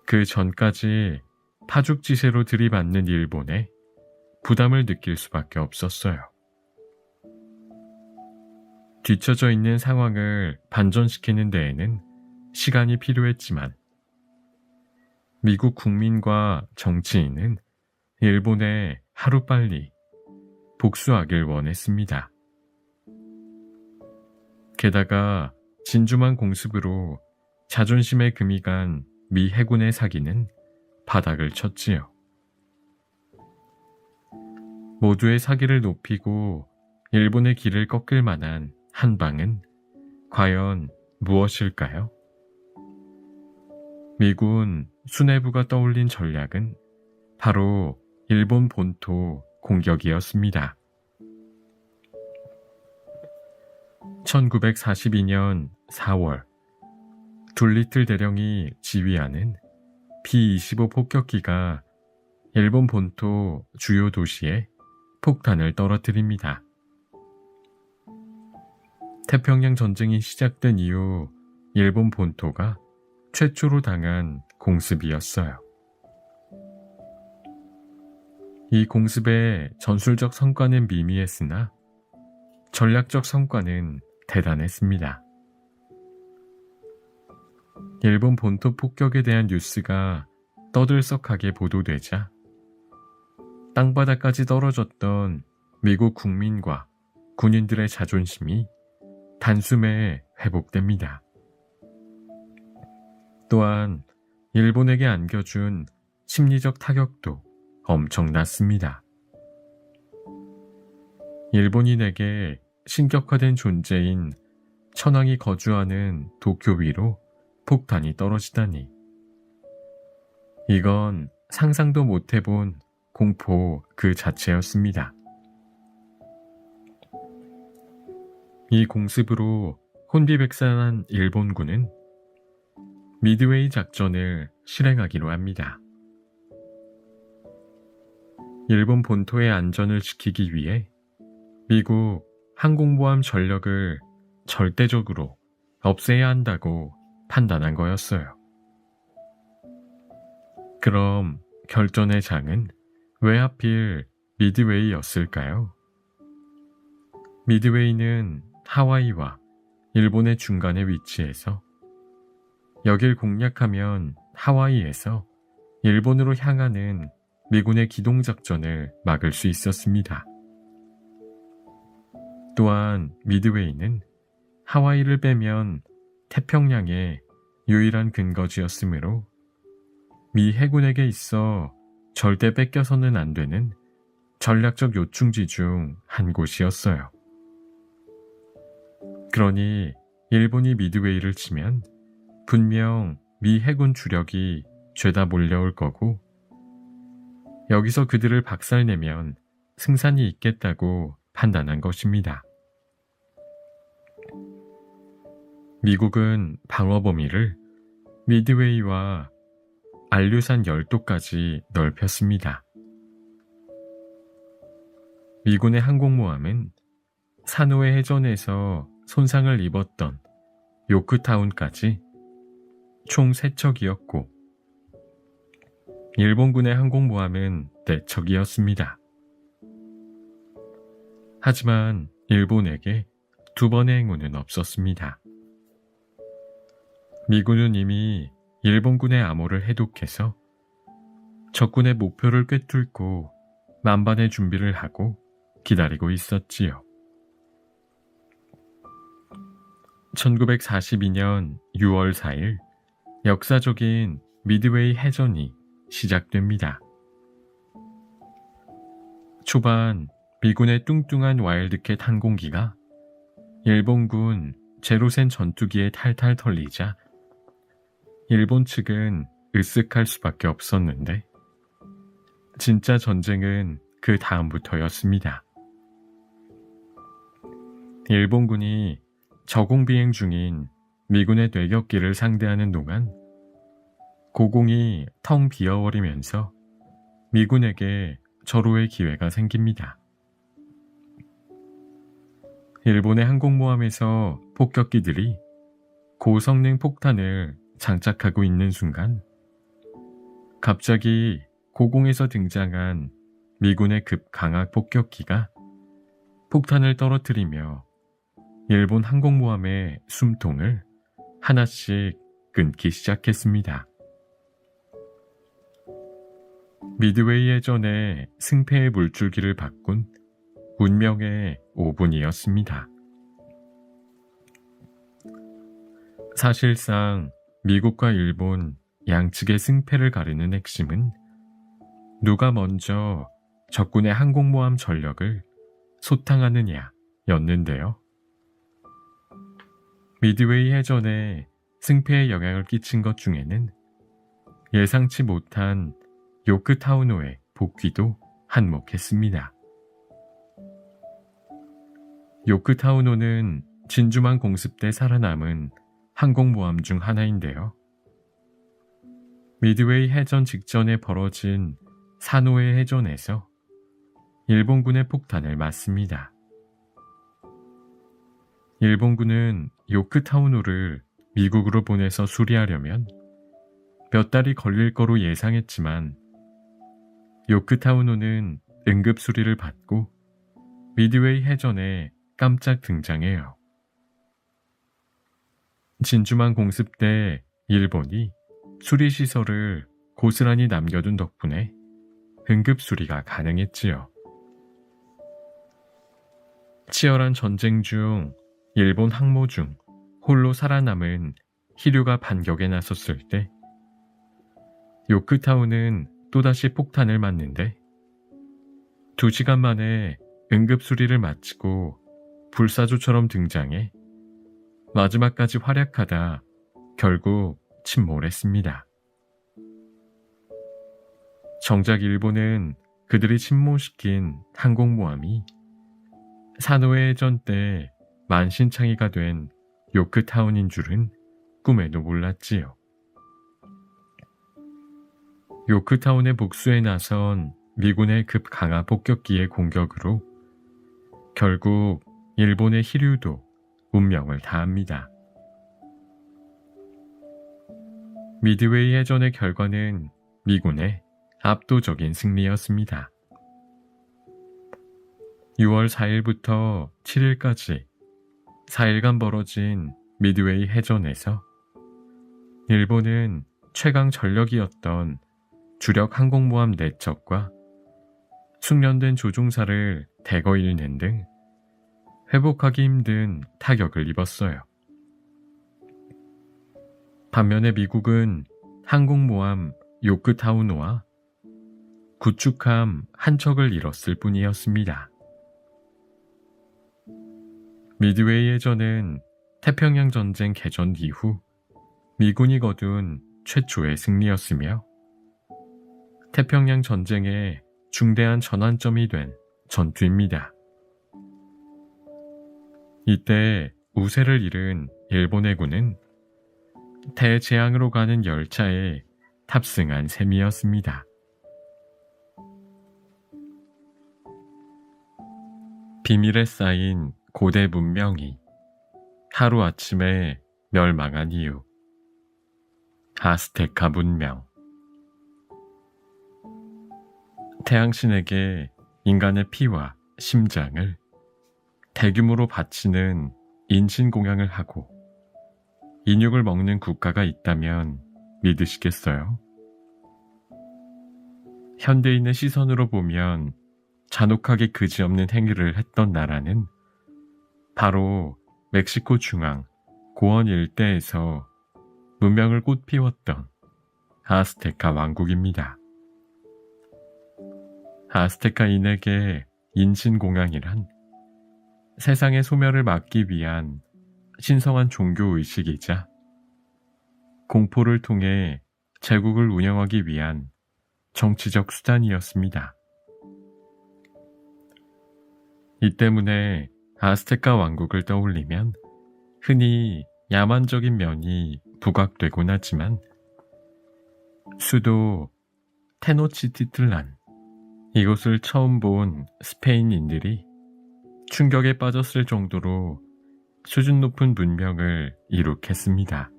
그 전까지 파죽지세로 들이받는 일본에 부담을 느낄 수밖에 없었어요. 뒤처져 있는 상황을 반전시키는 데에는 시간이 필요했지만 미국 국민과 정치인은 일본에 하루빨리 복수하길 원했습니다. 게다가 진주만 공습으로 자존심에 금이 간 미 해군의 사기는 바닥을 쳤지요. 모두의 사기를 높이고 일본의 길을 꺾을 만한 한 방은 과연 무엇일까요? 미군 수뇌부가 떠올린 전략은 바로 일본 본토 공격이었습니다. 1942년 4월 둘리틀 대령이 지휘하는 B-25 폭격기가 일본 본토 주요 도시에 폭탄을 떨어뜨립니다. 태평양 전쟁이 시작된 이후 일본 본토가 최초로 당한 공습이었어요. 이 공습의 전술적 성과는 미미했으나 전략적 성과는 대단했습니다. 일본 본토 폭격에 대한 뉴스가 떠들썩하게 보도되자 땅바닥까지 떨어졌던 미국 국민과 군인들의 자존심이 단숨에 회복됩니다. 또한 일본에게 안겨준 심리적 타격도 엄청났습니다. 일본인에게 신격화된 존재인 천황이 거주하는 도쿄 위로 폭탄이 떨어지다니. 이건 상상도 못해본 공포 그 자체였습니다. 이 공습으로 혼비백산한 일본군은 미드웨이 작전을 실행하기로 합니다. 일본 본토의 안전을 지키기 위해 미국 항공모함 전력을 절대적으로 없애야 한다고 판단한 거였어요. 그럼 결전의 장은 왜 하필 미드웨이였을까요? 미드웨이는 하와이와 일본의 중간에 위치해서 여길 공략하면 하와이에서 일본으로 향하는 미군의 기동작전을 막을 수 있었습니다. 또한 미드웨이는 하와이를 빼면 태평양의 유일한 근거지였으므로 미 해군에게 있어 절대 뺏겨서는 안 되는 전략적 요충지 중 한 곳이었어요. 그러니 일본이 미드웨이를 치면 분명 미 해군 주력이 죄다 몰려올 거고 여기서 그들을 박살내면 승산이 있겠다고 판단한 것입니다. 미국은 방어 범위를 미드웨이와 알류산 열도까지 넓혔습니다. 미군의 항공모함은 사노해 해전에서 손상을 입었던 요크타운까지 총 3척이었고 일본군의 항공모함은 4척이었습니다. 하지만 일본에게 2번의 행운은 없었습니다. 미군은 이미 일본군의 암호를 해독해서 적군의 목표를 꿰뚫고 만반의 준비를 하고 기다리고 있었지요. 1942년 6월 4일 역사적인 미드웨이 해전이 시작됩니다. 초반 미군의 뚱뚱한 와일드캣 항공기가 일본군 제로센 전투기에 탈탈 털리자 일본 측은 으쓱할 수밖에 없었는데 진짜 전쟁은 그 다음부터였습니다. 일본군이 저공비행 중인 미군의 뇌격기를 상대하는 동안 고공이 텅 비어버리면서 미군에게 절호의 기회가 생깁니다. 일본의 항공모함에서 폭격기들이 고성능 폭탄을 장착하고 있는 순간 갑자기 고공에서 등장한 미군의 급강악 폭격기가 폭탄을 떨어뜨리며 일본 항공모함의 숨통을 하나씩 끊기 시작했습니다. 미드웨이 해전의 승패의 물줄기를 바꾼 운명의 5분이었습니다. 사실상 미국과 일본 양측의 승패를 가르는 핵심은 누가 먼저 적군의 항공모함 전력을 소탕하느냐였는데요. 미드웨이 해전에 승패에 영향을 끼친 것 중에는 예상치 못한 요크타우노의 복귀도 한몫했습니다. 요크타우노는 진주만 공습 때 살아남은 항공모함 중 하나인데요. 미드웨이 해전 직전에 벌어진 사노해 해전에서 일본군의 폭탄을 맞습니다. 일본군은 요크타우노를 미국으로 보내서 수리하려면 몇 달이 걸릴 거로 예상했지만 요크타우노는 응급수리를 받고 미드웨이 해전에 깜짝 등장해요. 진주만 공습 때 일본이 수리시설을 고스란히 남겨둔 덕분에 응급수리가 가능했지요. 치열한 전쟁 중 일본 항모 중 홀로 살아남은 히류가 반격에 나섰을 때 요크타운은 또다시 폭탄을 맞는데 2시간 만에 응급수리를 마치고 불사조처럼 등장해 마지막까지 활약하다 결국 침몰했습니다. 정작 일본은 그들이 침몰시킨 항공모함이 산호의 해전 때 만신창이가 된 요크타운인 줄은 꿈에도 몰랐지요. 요크타운의 복수에 나선 미군의 급강하 폭격기의 공격으로 결국 일본의 히류도 운명을 다합니다. 미드웨이 해전의 결과는 미군의 압도적인 승리였습니다. 6월 4일부터 7일까지 4일간 벌어진 미드웨이 해전에서 일본은 최강 전력이었던 주력 항공모함 4척과 숙련된 조종사를 대거 잃는 등 회복하기 힘든 타격을 입었어요. 반면에 미국은 항공모함 요크타우노와 구축함 한 척을 잃었을 뿐이었습니다. 미드웨이 해전은 태평양 전쟁 개전 이후 미군이 거둔 최초의 승리였으며 태평양 전쟁의 중대한 전환점이 된 전투입니다. 이때 우세를 잃은 일본 해군은 대재앙으로 가는 열차에 탑승한 셈이었습니다. 비밀에 쌓인 고대 문명이 하루아침에 멸망한 이유. 아스테카 문명. 태양신에게 인간의 피와 심장을 대규모로 바치는 인신공양을 하고 인육을 먹는 국가가 있다면 믿으시겠어요? 현대인의 시선으로 보면 잔혹하게 그지없는 행위를 했던 나라는 바로 멕시코 중앙 고원 일대에서 문명을 꽃피웠던 아스테카 왕국입니다. 아스테카인에게 인신공양이란 세상의 소멸을 막기 위한 신성한 종교의식이자 공포를 통해 제국을 운영하기 위한 정치적 수단이었습니다. 이 때문에 아스테카 왕국을 떠올리면 흔히 야만적인 면이 부각되곤 하지만 수도 테노치티틀란, 이곳을 처음 본 스페인인들이 충격에 빠졌을 정도로 수준 높은 문명을 이룩했습니다.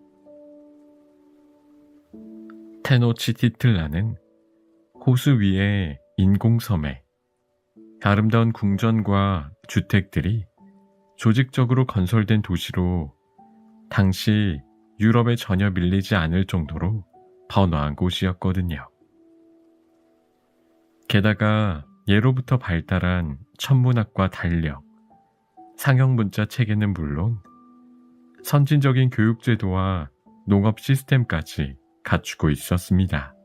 테노치티틀란은 호수 위의 인공섬에 아름다운 궁전과 주택들이 조직적으로 건설된 도시로 당시 유럽에 전혀 밀리지 않을 정도로 번화한 곳이었거든요. 게다가 예로부터 발달한 천문학과 달력, 상형문자 체계는 물론 선진적인 교육제도와 농업 시스템까지 갖추고 있었습니다.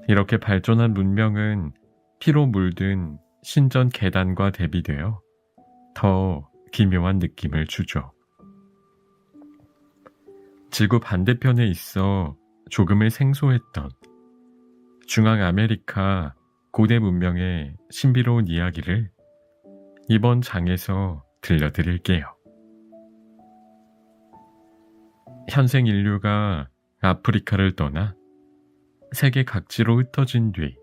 이렇게 발전한 문명은 피로 물든 신전 계단과 대비되어 더 기묘한 느낌을 주죠. 지구 반대편에 있어 조금은 생소했던 중앙아메리카 고대 문명의 신비로운 이야기를 이번 장에서 들려드릴게요. 현생 인류가 아프리카를 떠나 세계 각지로 흩어진 뒤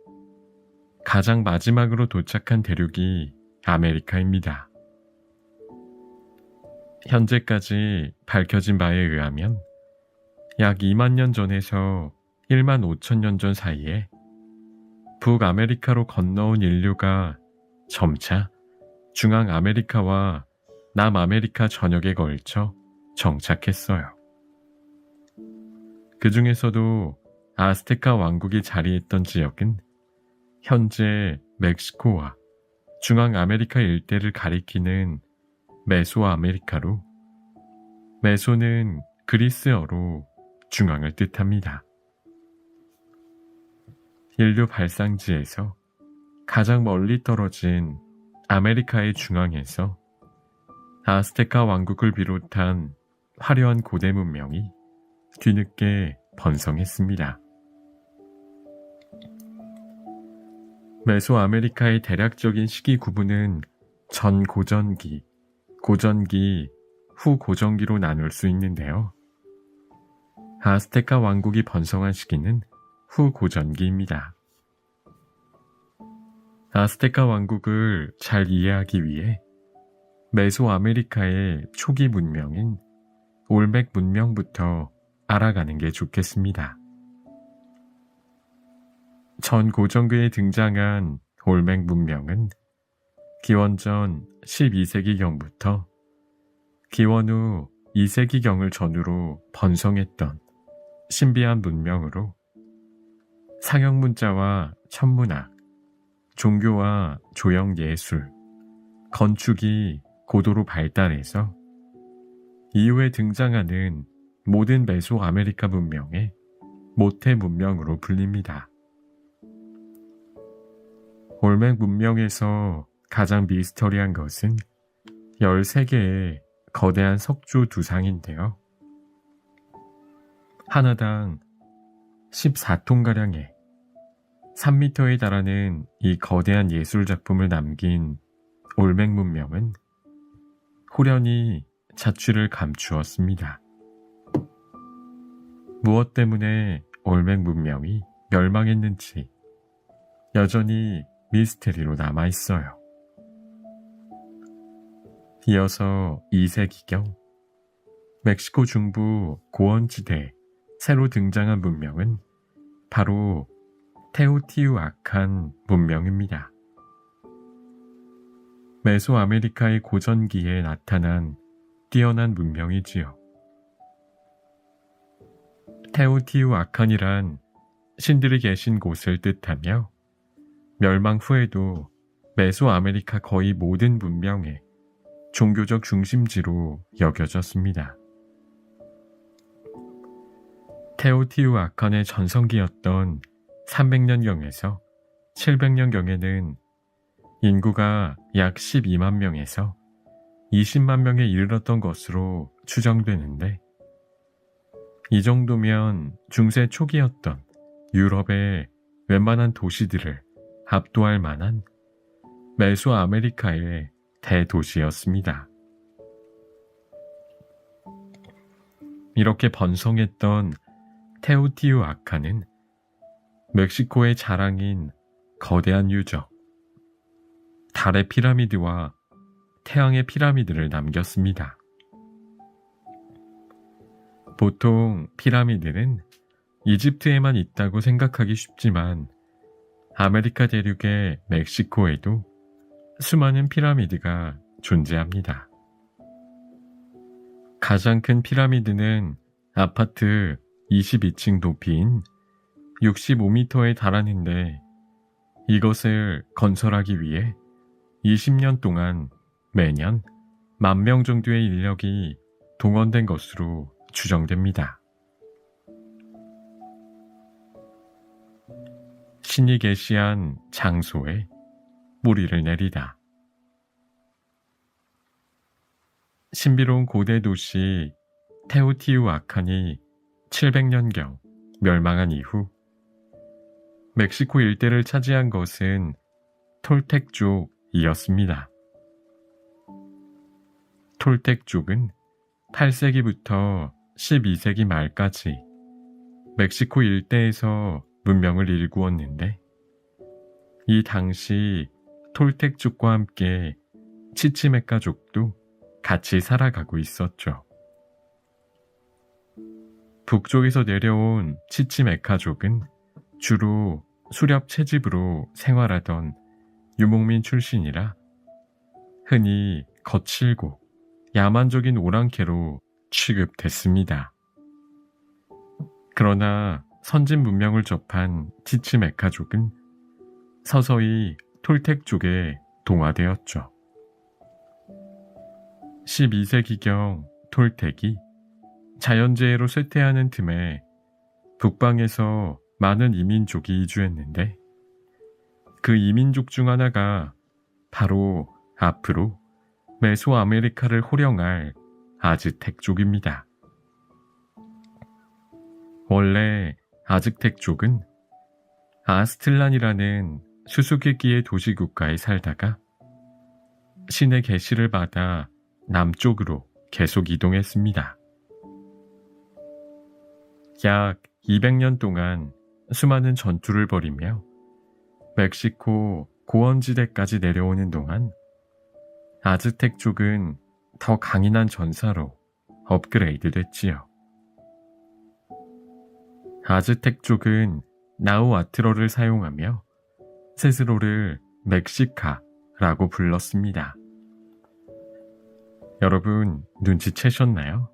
가장 마지막으로 도착한 대륙이 아메리카입니다. 현재까지 밝혀진 바에 의하면 약 2만 년 전에서 1만 5천 년 전 사이에 북아메리카로 건너온 인류가 점차 중앙아메리카와 남아메리카 전역에 걸쳐 정착했어요. 그 중에서도 아스테카 왕국이 자리했던 지역은 현재 멕시코와 중앙아메리카 일대를 가리키는 메소아메리카로, 메소는 그리스어로 중앙을 뜻합니다. 인류 발상지에서 가장 멀리 떨어진 아메리카의 중앙에서 아스테카 왕국을 비롯한 화려한 고대 문명이 뒤늦게 번성했습니다. 메소아메리카의 대략적인 시기 구분은 전고전기, 고전기, 후고전기로 나눌 수 있는데요. 아스테카 왕국이 번성한 시기는 후고전기입니다. 아스테카 왕국을 잘 이해하기 위해 메소아메리카의 초기 문명인 올멕 문명부터 알아가는 게 좋겠습니다. 전고전기에 등장한 올멕 문명은 기원전 12세기경부터 기원 후 2세기경을 전후로 번성했던 신비한 문명으로 상형문자와 천문학, 종교와 조형예술, 건축이 고도로 발달해서 이후에 등장하는 모든 메소아메리카 문명의 모태 문명으로 불립니다. 올멕 문명에서 가장 미스터리한 것은 13개의 거대한 석조 두상인데요. 하나당 14톤가량의 3m에 달하는 이 거대한 예술작품을 남긴 올멕 문명은 호련히 자취를 감추었습니다. 무엇 때문에 올멕 문명이 멸망했는지 여전히 미스테리로 남아있어요. 이어서 2세기경 멕시코 중부 고원지대에 새로 등장한 문명은 바로 테오티우아칸 문명입니다. 메소아메리카의 고전기에 나타난 뛰어난 문명이지요. 테오티우아칸이란 신들이 계신 곳을 뜻하며 멸망 후에도 메소아메리카 거의 모든 문명의 종교적 중심지로 여겨졌습니다. 테오티우아칸의 전성기였던 300년경에서 700년경에는 인구가 약 12만 명에서 20만 명에 이르렀던 것으로 추정되는데, 이 정도면 중세 초기였던 유럽의 웬만한 도시들을 압도할 만한 메소아메리카의 대도시였습니다. 이렇게 번성했던 테오티우아칸은 멕시코의 자랑인 거대한 유적, 달의 피라미드와 태양의 피라미드를 남겼습니다. 보통 피라미드는 이집트에만 있다고 생각하기 쉽지만 아메리카 대륙의 멕시코에도 수많은 피라미드가 존재합니다. 가장 큰 피라미드는 아파트 22층 높이인 65m에 달하는데, 이것을 건설하기 위해 20년 동안 매년 10,000명 정도의 인력이 동원된 것으로 추정됩니다. 신이 계시한 장소에 뿌리를 내리다. 신비로운 고대 도시 테오티우아칸이 700년경 멸망한 이후 멕시코 일대를 차지한 것은 톨텍족이었습니다. 톨텍족은 8세기부터 12세기 말까지 멕시코 일대에서 문명을 일구었는데, 이 당시 톨텍족과 함께 치치메카족도 같이 살아가고 있었죠. 북쪽에서 내려온 치치메카족은 주로 수렵 채집으로 생활하던 유목민 출신이라 흔히 거칠고 야만적인 오랑캐로 취급됐습니다. 그러나 선진 문명을 접한 치치메카족은 서서히 톨텍족에 동화되었죠. 12세기경 톨텍이 자연재해로 쇠퇴하는 틈에 북방에서 많은 이민족이 이주했는데 그 이민족 중 하나가 바로 앞으로 메소아메리카를 호령할 아즈텍족입니다. 원래 아즈텍족은 아스틀란이라는 수수께끼의 도시국가에 살다가 신의 계시를 받아 남쪽으로 계속 이동했습니다. 약 200년 동안 수많은 전투를 벌이며 멕시코 고원지대까지 내려오는 동안 아즈텍족은 더 강인한 전사로 업그레이드 됐지요. 아즈텍족은 나우아트로를 사용하며 스스로를 멕시카라고 불렀습니다. 여러분 눈치채셨나요?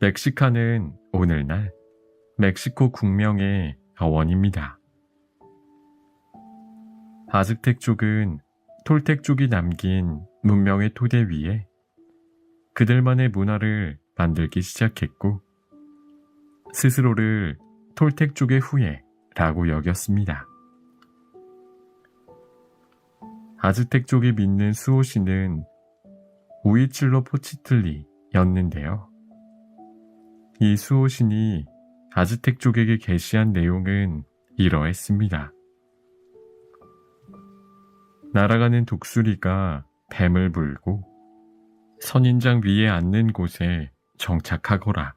멕시카는 오늘날 멕시코 국명의 어원입니다. 아즈텍족은 톨텍족이 남긴 문명의 토대 위에 그들만의 문화를 만들기 시작했고 스스로를 톨텍족의 후예라고 여겼습니다. 아즈텍족이 믿는 수호신은 우이칠로포치틀리였는데요. 이 수호신이 아즈텍족에게 계시한 내용은 이러했습니다. 날아가는 독수리가 뱀을 물고 선인장 위에 앉는 곳에 정착하거라.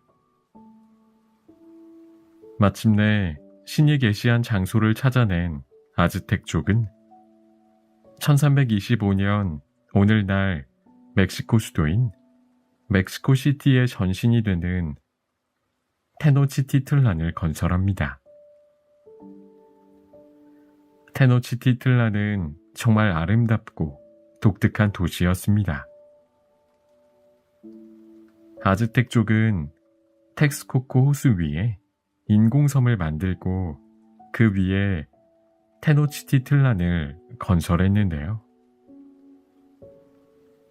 마침내 신이 계시한 장소를 찾아낸 아즈텍족은 1325년 오늘날 멕시코 수도인 멕시코시티의 전신이 되는 테노치티틀란을 건설합니다. 테노치티틀란은 정말 아름답고 독특한 도시였습니다. 아즈텍족은 텍스코코 호수 위에 인공섬을 만들고 그 위에 테노치티틀란을 건설했는데요.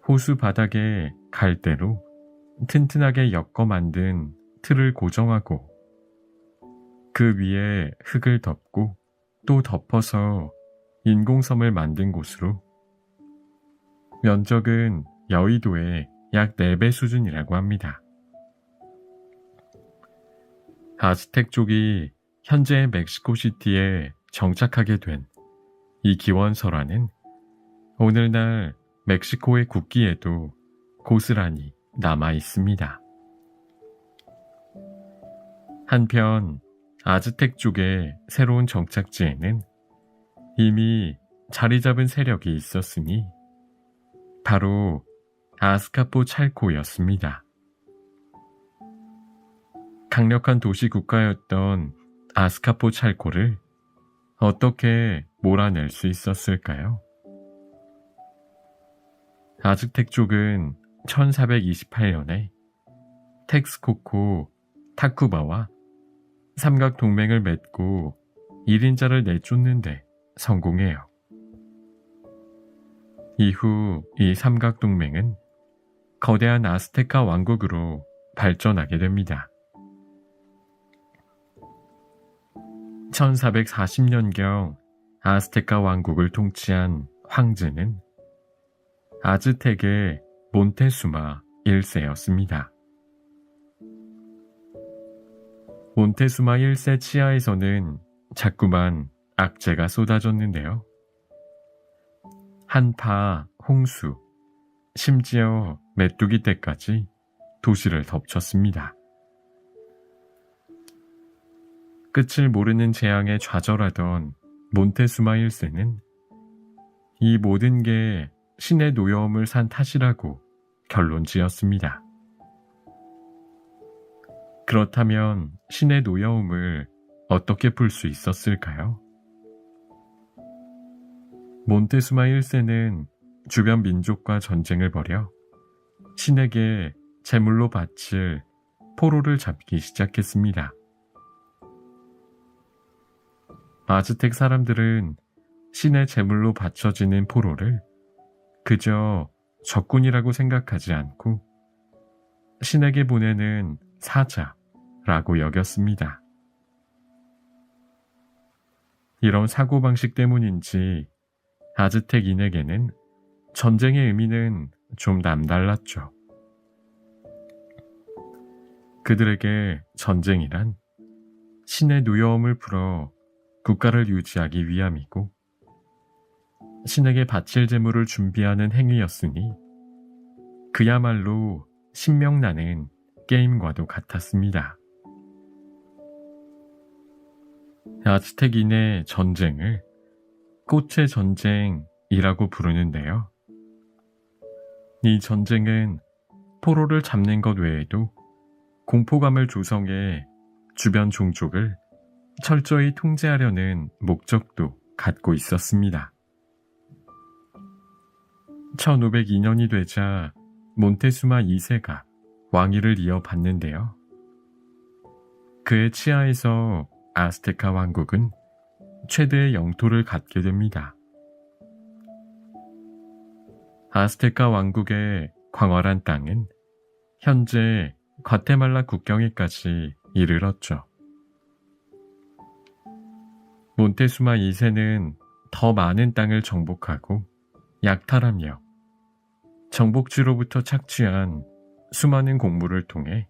호수 바닥에 갈대로 튼튼하게 엮어 만든 틀을 고정하고 그 위에 흙을 덮고 또 덮어서 인공섬을 만든 곳으로 면적은 여의도의 약 4배 수준이라고 합니다. 아즈텍족이 현재의 멕시코시티에 정착하게 된 이 기원설화는 오늘날 멕시코의 국기에도 고스란히 남아 있습니다. 한편 아즈텍족의 새로운 정착지에는 이미 자리 잡은 세력이 있었으니 바로 아스카포 찰코였습니다. 강력한 도시 국가였던 아스카포 찰코를 어떻게 몰아낼 수 있었을까요? 아즈텍족은 1428년에 텍스코코 타쿠바와 삼각동맹을 맺고 1인자를 내쫓는데 성공해요. 이후 이 삼각동맹은 거대한 아스테카 왕국으로 발전하게 됩니다. 1440년경 아스테카 왕국을 통치한 황제는 아즈텍의 몬테수마 1세였습니다. 몬테수마 1세 치하에서는 자꾸만 악재가 쏟아졌는데요. 한파, 홍수, 심지어 메뚜기 떼까지 도시를 덮쳤습니다. 끝을 모르는 재앙에 좌절하던 몬테수마 1세는 이 모든 게 신의 노여움을 산 탓이라고 결론 지었습니다. 그렇다면 신의 노여움을 어떻게 풀 수 있었을까요? 몬테수마 1세는 주변 민족과 전쟁을 벌여 신에게 제물로 바칠 포로를 잡기 시작했습니다. 아즈텍 사람들은 신의 제물로 바쳐지는 포로를 그저 적군이라고 생각하지 않고 신에게 보내는 사자라고 여겼습니다. 이런 사고방식 때문인지 아즈텍인에게는 전쟁의 의미는 좀 남달랐죠. 그들에게 전쟁이란 신의 노여움을 풀어 국가를 유지하기 위함이고 신에게 바칠 제물을 준비하는 행위였으니 그야말로 신명나는 게임과도 같았습니다. 아즈텍인의 전쟁을 꽃의 전쟁이라고 부르는데요. 이 전쟁은 포로를 잡는 것 외에도 공포감을 조성해 주변 종족을 철저히 통제하려는 목적도 갖고 있었습니다. 1502년이 되자 몬테수마 2세가 왕위를 이어받는데요. 그의 치하에서 아스테카 왕국은 최대의 영토를 갖게 됩니다. 아스테카 왕국의 광활한 땅은 현재 과테말라 국경에까지 이르렀죠. 몬테수마 2세는 더 많은 땅을 정복하고 약탈하며 정복지로부터 착취한 수많은 곡물을 통해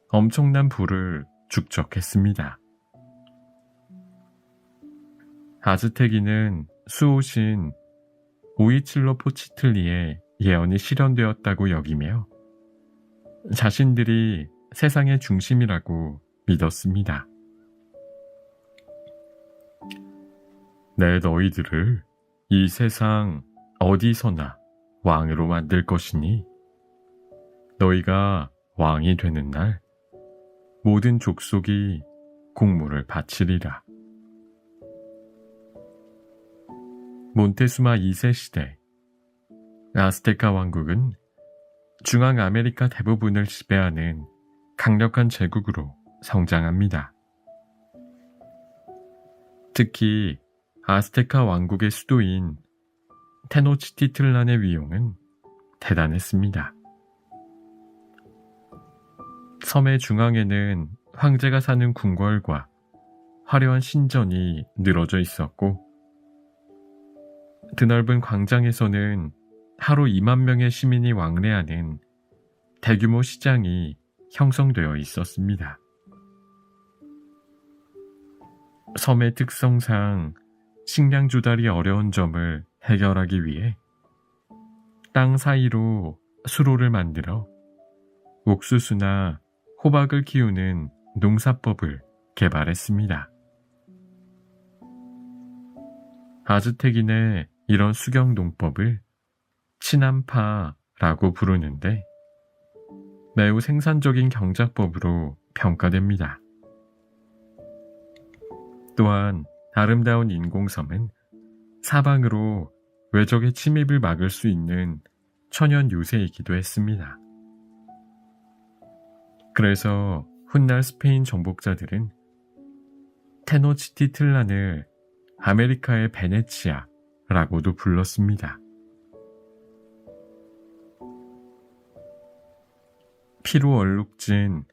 엄청난 부를 축적했습니다. 아즈텍인은 수호신 오이칠로포치틀리의 예언이 실현되었다고 여기며 자신들이 세상의 중심이라고 믿었습니다. 내 너희들을 이 세상 어디서나 왕으로 만들 것이니 너희가 왕이 되는 날 모든 족속이 곡물을 바치리라. 몬테수마 2세 시대 아스테카 왕국은 중앙 아메리카 대부분을 지배하는 강력한 제국으로 성장합니다. 특히 아스테카 왕국의 수도인 테노치티틀란의 위용은 대단했습니다. 섬의 중앙에는 황제가 사는 궁궐과 화려한 신전이 늘어져 있었고 드넓은 광장에서는 하루 2만 명의 시민이 왕래하는 대규모 시장이 형성되어 있었습니다. 섬의 특성상 식량 조달이 어려운 점을 해결하기 위해 땅 사이로 수로를 만들어 옥수수나 호박을 키우는 농사법을 개발했습니다. 아즈텍인의 이런 수경 농법을 치남파라고 부르는데 매우 생산적인 경작법으로 평가됩니다. 또한 아름다운 인공섬은 사방으로 외적의 침입을 막을 수 있는 천연 요새이기도 했습니다. 그래서 훗날 스페인 정복자들은 테노치티틀란을 아메리카의 베네치아라고도 불렀습니다. 피로 얼룩진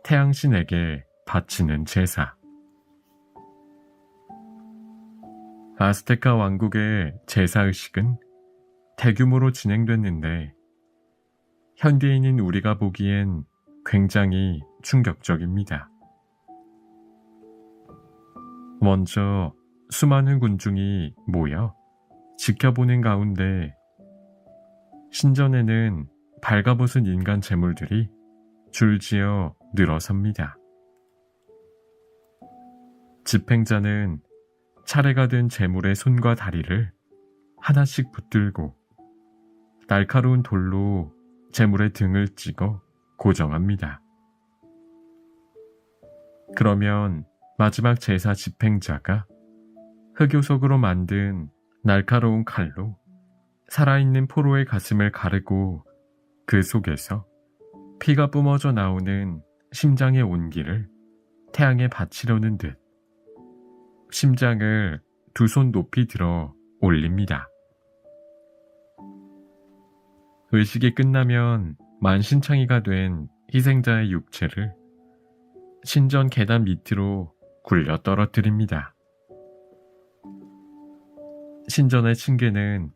태양신에게 바치는 제사. 아스테카 왕국의 제사의식은 대규모로 진행됐는데 현대인인 우리가 보기엔 굉장히 충격적입니다. 먼저 수많은 군중이 모여 지켜보는 가운데 신전에는 발가벗은 인간 제물들이 줄지어 늘어섭니다. 집행자는 차례가 된 제물의 손과 다리를 하나씩 붙들고 날카로운 돌로 제물의 등을 찍어 고정합니다. 그러면 마지막 제사 집행자가 흑요석으로 만든 날카로운 칼로 살아있는 포로의 가슴을 가르고 그 속에서 피가 뿜어져 나오는 심장의 온기를 태양에 바치려는 듯 심장을 두 손 높이 들어 올립니다. 의식이 끝나면 만신창이가 된 희생자의 육체를 신전 계단 밑으로 굴려 떨어뜨립니다. 신전의 층계는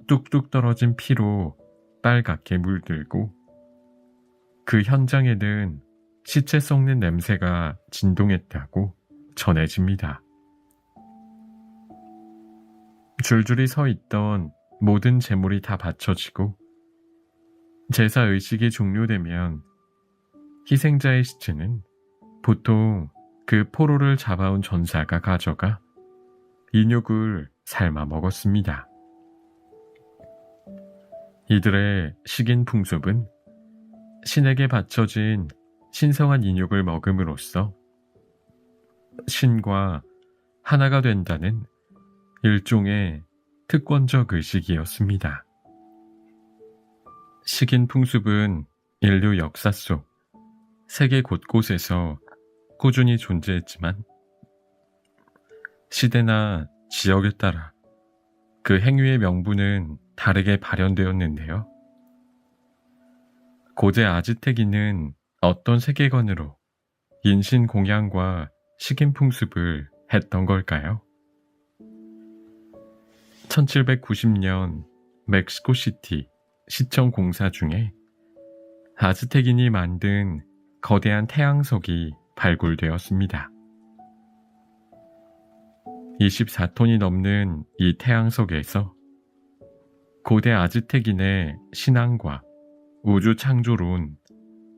뚝뚝 떨어진 피로 빨갛게 물들고 그 현장에는 시체 썩는 냄새가 진동했다고 전해집니다. 줄줄이 서 있던 모든 재물이 다 바쳐지고 제사 의식이 종료되면 희생자의 시체는 보통 그 포로를 잡아온 전사가 가져가 인육을 삶아 먹었습니다. 이들의 식인 풍습은 신에게 바쳐진 신성한 인육을 먹음으로써 신과 하나가 된다는 일종의 특권적 의식이었습니다. 식인 풍습은 인류 역사 속 세계 곳곳에서 꾸준히 존재했지만 시대나 지역에 따라 그 행위의 명분은 다르게 발현되었는데요. 고대 아즈텍인은 어떤 세계관으로 인신공양과 식인 풍습을 했던 걸까요? 1790년 멕시코시티 시청 공사 중에 아즈텍인이 만든 거대한 태양석이 발굴되었습니다. 24톤이 넘는 이 태양석에서 고대 아즈텍인의 신앙과 우주 창조론,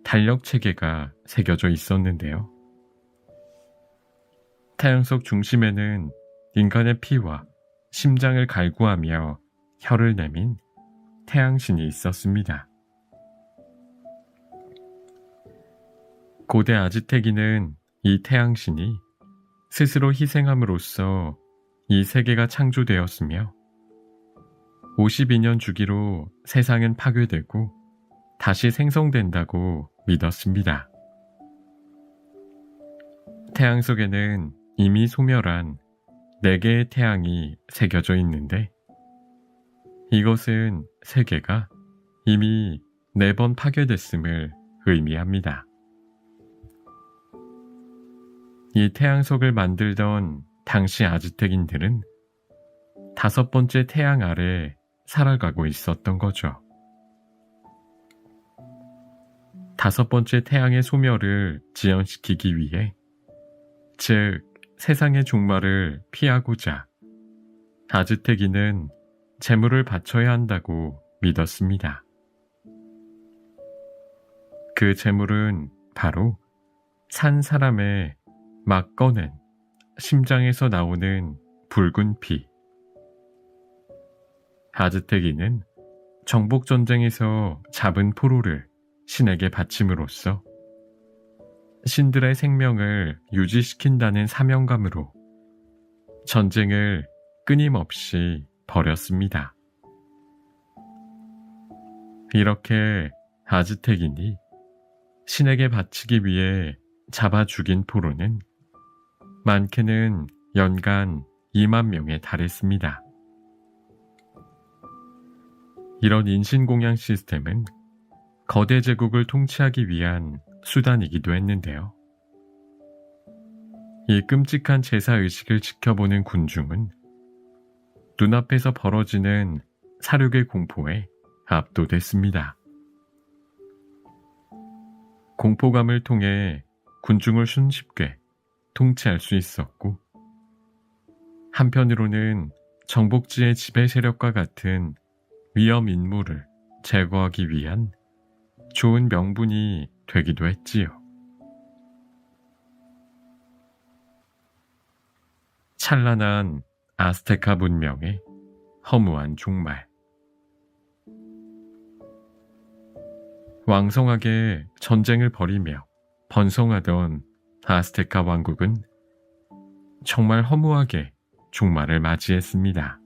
달력 체계가 새겨져 있었는데요. 태양석 중심에는 인간의 피와 심장을 갈구하며 혀를 내민 태양신이 있었습니다. 고대 아즈텍인은 이 태양신이 스스로 희생함으로써 이 세계가 창조되었으며 52년 주기로 세상은 파괴되고 다시 생성된다고 믿었습니다. 태양 속에는 이미 소멸한 4개의 태양이 새겨져 있는데 이것은 세계가 이미 4번 파괴됐음을 의미합니다. 이 태양석을 만들던 당시 아즈텍인들은 5번째 태양 아래 살아가고 있었던 거죠. 5번째 태양의 소멸을 지연시키기 위해, 즉 세상의 종말을 피하고자 아즈텍인은 재물을 바쳐야 한다고 믿었습니다. 그 재물은 바로 산 사람의 막 꺼낸 심장에서 나오는 붉은 피. 아즈텍인은 정복전쟁에서 잡은 포로를 신에게 바침으로써 신들의 생명을 유지시킨다는 사명감으로 전쟁을 끊임없이 벌였습니다. 이렇게 아즈텍인이 신에게 바치기 위해 잡아 죽인 포로는 많게는 연간 2만 명에 달했습니다. 이런 인신공양 시스템은 거대 제국을 통치하기 위한 수단이기도 했는데요. 이 끔찍한 제사의식을 지켜보는 군중은 눈앞에서 벌어지는 사륙의 공포에 압도됐습니다. 공포감을 통해 군중을 손쉽게 통치할 수 있었고, 한편으로는 정복지의 지배 세력과 같은 위험 인물을 제거하기 위한 좋은 명분이 되기도 했지요. 찬란한 아스테카 문명의 허무한 종말. 왕성하게 전쟁을 벌이며 번성하던 아스테카 왕국은 정말 허무하게 종말을 맞이했습니다.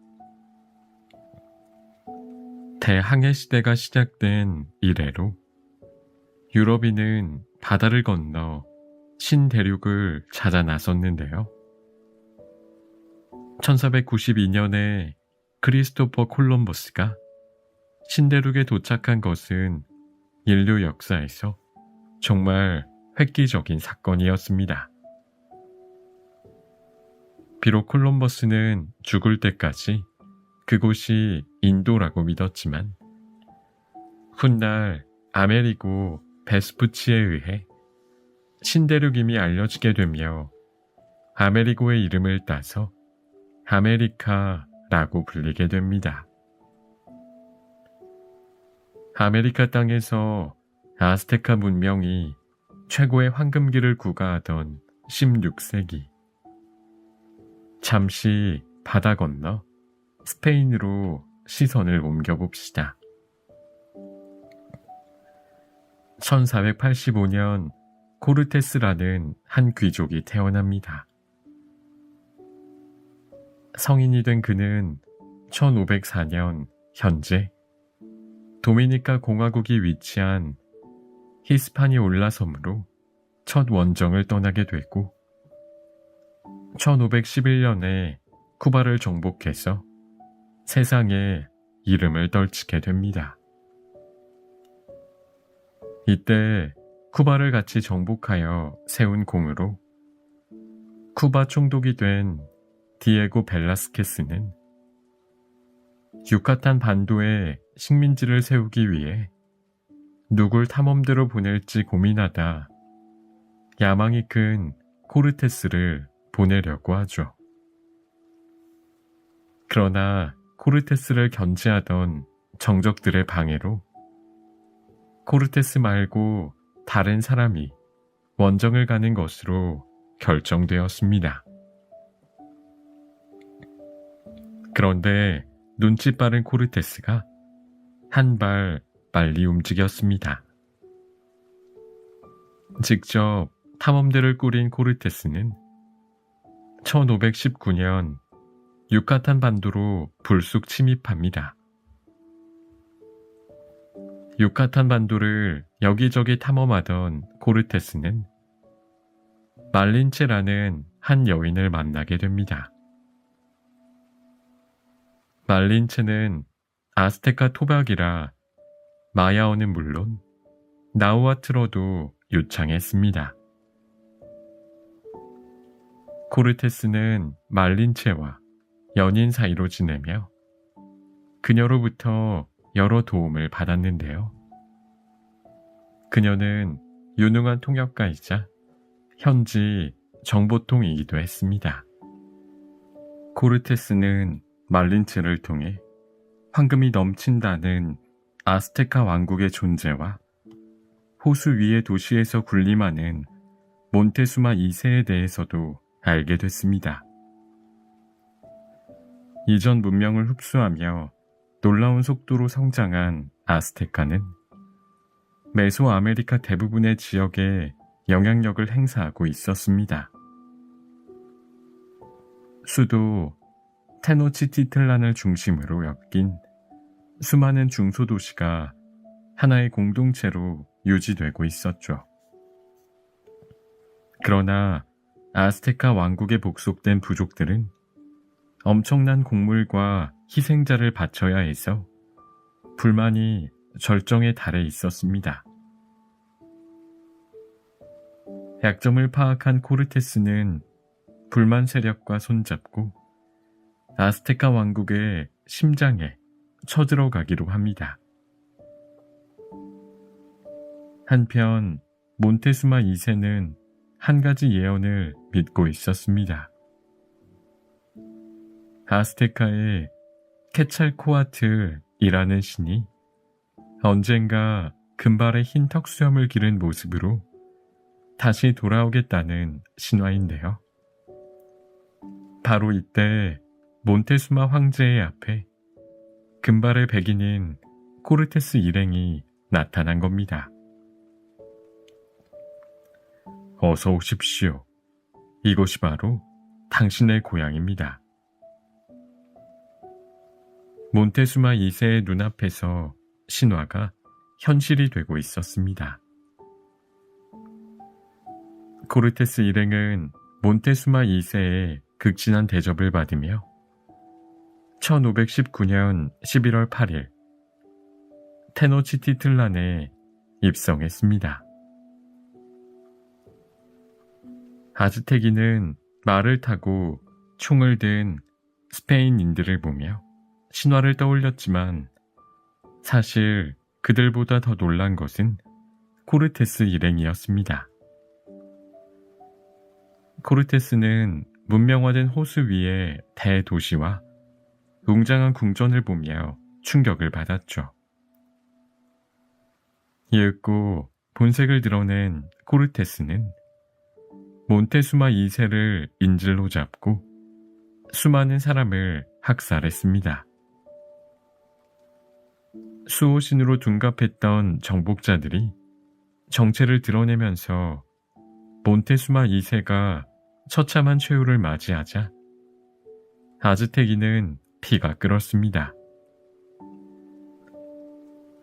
대항해 시대가 시작된 이래로 유럽인은 바다를 건너 신대륙을 찾아 나섰는데요. 1492년에 크리스토퍼 콜럼버스가 신대륙에 도착한 것은 인류 역사에서 정말 획기적인 사건이었습니다. 비록 콜럼버스는 죽을 때까지 그곳이 인도라고 믿었지만 훗날 아메리고 베스푸치에 의해 신대륙임이 알려지게 되며 아메리고의 이름을 따서 아메리카라고 불리게 됩니다. 아메리카 땅에서 아스테카 문명이 최고의 황금기를 구가하던 16세기. 잠시 바다 건너 스페인으로 시선을 옮겨봅시다. 1485년 코르테스라는 한 귀족이 태어납니다. 성인이 된 그는 1504년 현재 도미니카 공화국이 위치한 히스파니올라 섬으로 첫 원정을 떠나게 되고 1511년에 쿠바를 정복해서 세상에 이름을 떨치게 됩니다. 이때 쿠바를 같이 정복하여 세운 공으로 쿠바 총독이 된 디에고 벨라스케스는 유카탄 반도에 식민지를 세우기 위해 누굴 탐험대로 보낼지 고민하다 야망이 큰 코르테스를 보내려고 하죠. 그러나 코르테스를 견제하던 정적들의 방해로 코르테스 말고 다른 사람이 원정을 가는 것으로 결정되었습니다. 그런데 눈치 빠른 코르테스가 한 발 빨리 움직였습니다. 직접 탐험대를 꾸린 코르테스는 1519년 유카탄 반도로 불쑥 침입합니다. 유카탄 반도를 여기저기 탐험하던 코르테스는 말린체라는 한 여인을 만나게 됩니다. 말린체는 아스테카 토박이라 마야어는 물론 나우아틀어도 유창했습니다. 코르테스는 말린체와 연인 사이로 지내며 그녀로부터 여러 도움을 받았는데요. 그녀는 유능한 통역가이자 현지 정보통이기도 했습니다. 코르테스는 말린체를 통해 황금이 넘친다는 아스테카 왕국의 존재와 호수 위의 도시에서 군림하는 몬테수마 2세에 대해서도 알게 됐습니다. 이전 문명을 흡수하며 놀라운 속도로 성장한 아스테카는 메소아메리카 대부분의 지역에 영향력을 행사하고 있었습니다. 수도 테노치티틀란을 중심으로 엮인 수많은 중소도시가 하나의 공동체로 유지되고 있었죠. 그러나 아스테카 왕국에 복속된 부족들은 엄청난 공물과 희생자를 바쳐야 해서 불만이 절정에 달해 있었습니다. 약점을 파악한 코르테스는 불만 세력과 손잡고 아스테카 왕국의 심장에 쳐들어가기로 합니다. 한편 몬테수마 2세는 한 가지 예언을 믿고 있었습니다. 아스테카의 케찰코아틀이라는 신이 언젠가 금발의 흰 턱수염을 기른 모습으로 다시 돌아오겠다는 신화인데요. 바로 이때 몬테수마 황제의 앞에 금발의 백인인 코르테스 일행이 나타난 겁니다. 어서 오십시오. 이곳이 바로 당신의 고향입니다. 몬테수마 2세의 눈앞에서 신화가 현실이 되고 있었습니다. 코르테스 일행은 몬테수마 2세의 극진한 대접을 받으며 1519년 11월 8일 테노치티틀란에 입성했습니다. 아즈테기는 말을 타고 총을 든 스페인인들을 보며 신화를 떠올렸지만 사실 그들보다 더 놀란 것은 코르테스 일행이었습니다. 코르테스는 문명화된 호수 위의 대도시와 웅장한 궁전을 보며 충격을 받았죠. 예윽고 본색을 드러낸 코르테스는 몬테수마 2세를 인질로 잡고 수많은 사람을 학살했습니다. 수호신으로 둔갑했던 정복자들이 정체를 드러내면서 몬테수마 2세가 처참한 최후를 맞이하자 아즈테기는 피가 끓었습니다.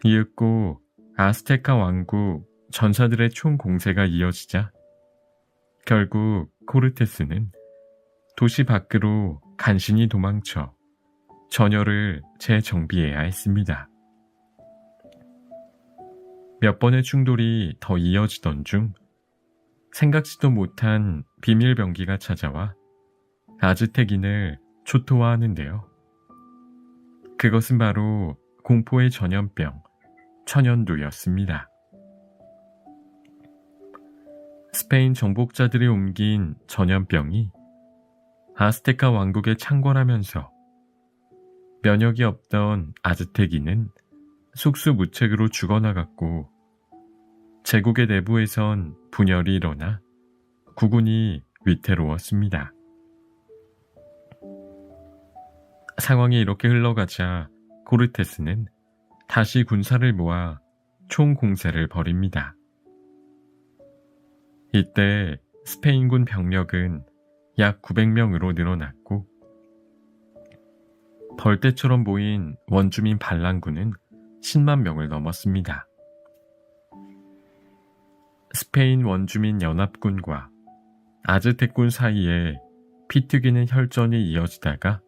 이윽고 아스테카 왕국 전사들의 총공세가 이어지자 결국 코르테스는 도시 밖으로 간신히 도망쳐 전열을 재정비해야 했습니다. 몇 번의 충돌이 더 이어지던 중 생각지도 못한 비밀 병기가 찾아와 아즈테긴을 초토화하는데요. 그것은 바로 공포의 전염병, 천연두였습니다. 스페인 정복자들이 옮긴 전염병이 아스테카 왕국에 창궐하면서 면역이 없던 아즈테기는 속수무책으로 죽어나갔고 제국의 내부에선 분열이 일어나 국군이 위태로웠습니다. 상황이 이렇게 흘러가자 코르테스는 다시 군사를 모아 총공세를 벌입니다. 이때 스페인군 병력은 약 900명으로 늘어났고 벌떼처럼 모인 원주민 반란군은 10만 명을 넘었습니다. 스페인 원주민 연합군과 아즈텍군 사이에 피튀기는 혈전이 이어지다가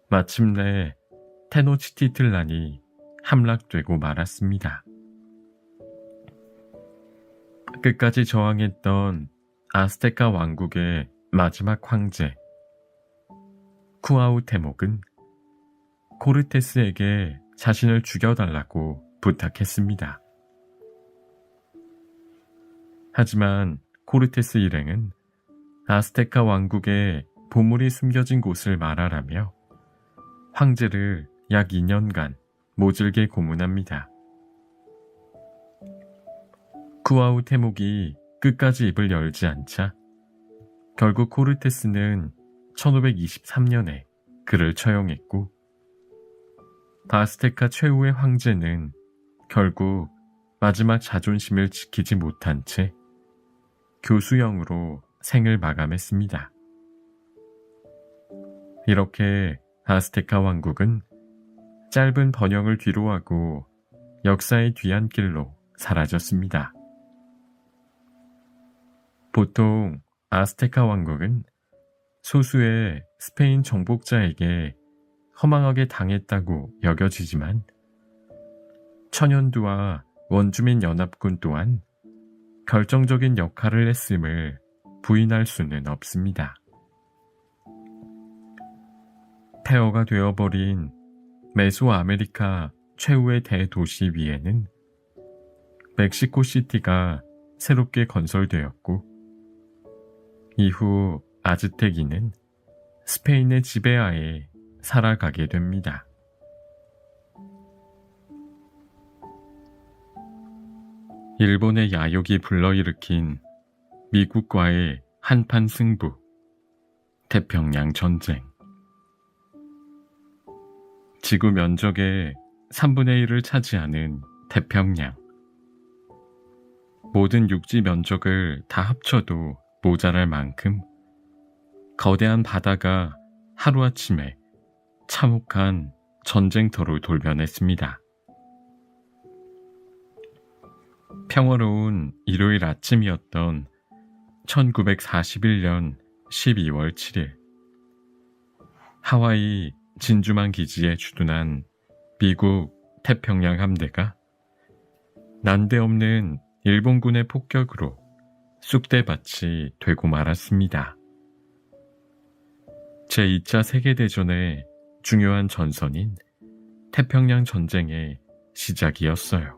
마침내 테노치티틀란이 함락되고 말았습니다. 끝까지 저항했던 아스테카 왕국의 마지막 황제 쿠아우테목은 코르테스에게 자신을 죽여달라고 부탁했습니다. 하지만 코르테스 일행은 아스테카 왕국의 보물이 숨겨진 곳을 말하라며 황제를 약 2년간 모질게 고문합니다. 쿠아우테목이 끝까지 입을 열지 않자 결국 코르테스는 1523년에 그를 처형했고 아스테카 최후의 황제는 결국 마지막 자존심을 지키지 못한 채 교수형으로 생을 마감했습니다. 이렇게 아스테카 왕국은 짧은 번영을 뒤로하고 역사의 뒤안길로 사라졌습니다. 보통 아스테카 왕국은 소수의 스페인 정복자에게 허망하게 당했다고 여겨지지만 천연두와 원주민 연합군 또한 결정적인 역할을 했음을 부인할 수는 없습니다. 폐허가 되어버린 메소아메리카 최후의 대도시 위에는 멕시코 시티가 새롭게 건설되었고 이후 아즈테기는 스페인의 지배하에 살아가게 됩니다. 일본의 야욕이 불러일으킨 미국과의 한판 승부, 태평양 전쟁. 지구 면적의 3분의 1을 차지하는 태평양. 모든 육지 면적을 다 합쳐도 모자랄 만큼 거대한 바다가 하루아침에 참혹한 전쟁터로 돌변했습니다. 평화로운 일요일 아침이었던 1941년 12월 7일, 하와이 진주만 기지에 주둔한 미국 태평양 함대가 난데없는 일본군의 폭격으로 쑥대밭이 되고 말았습니다. 제2차 세계대전의 중요한 전선인 태평양 전쟁의 시작이었어요.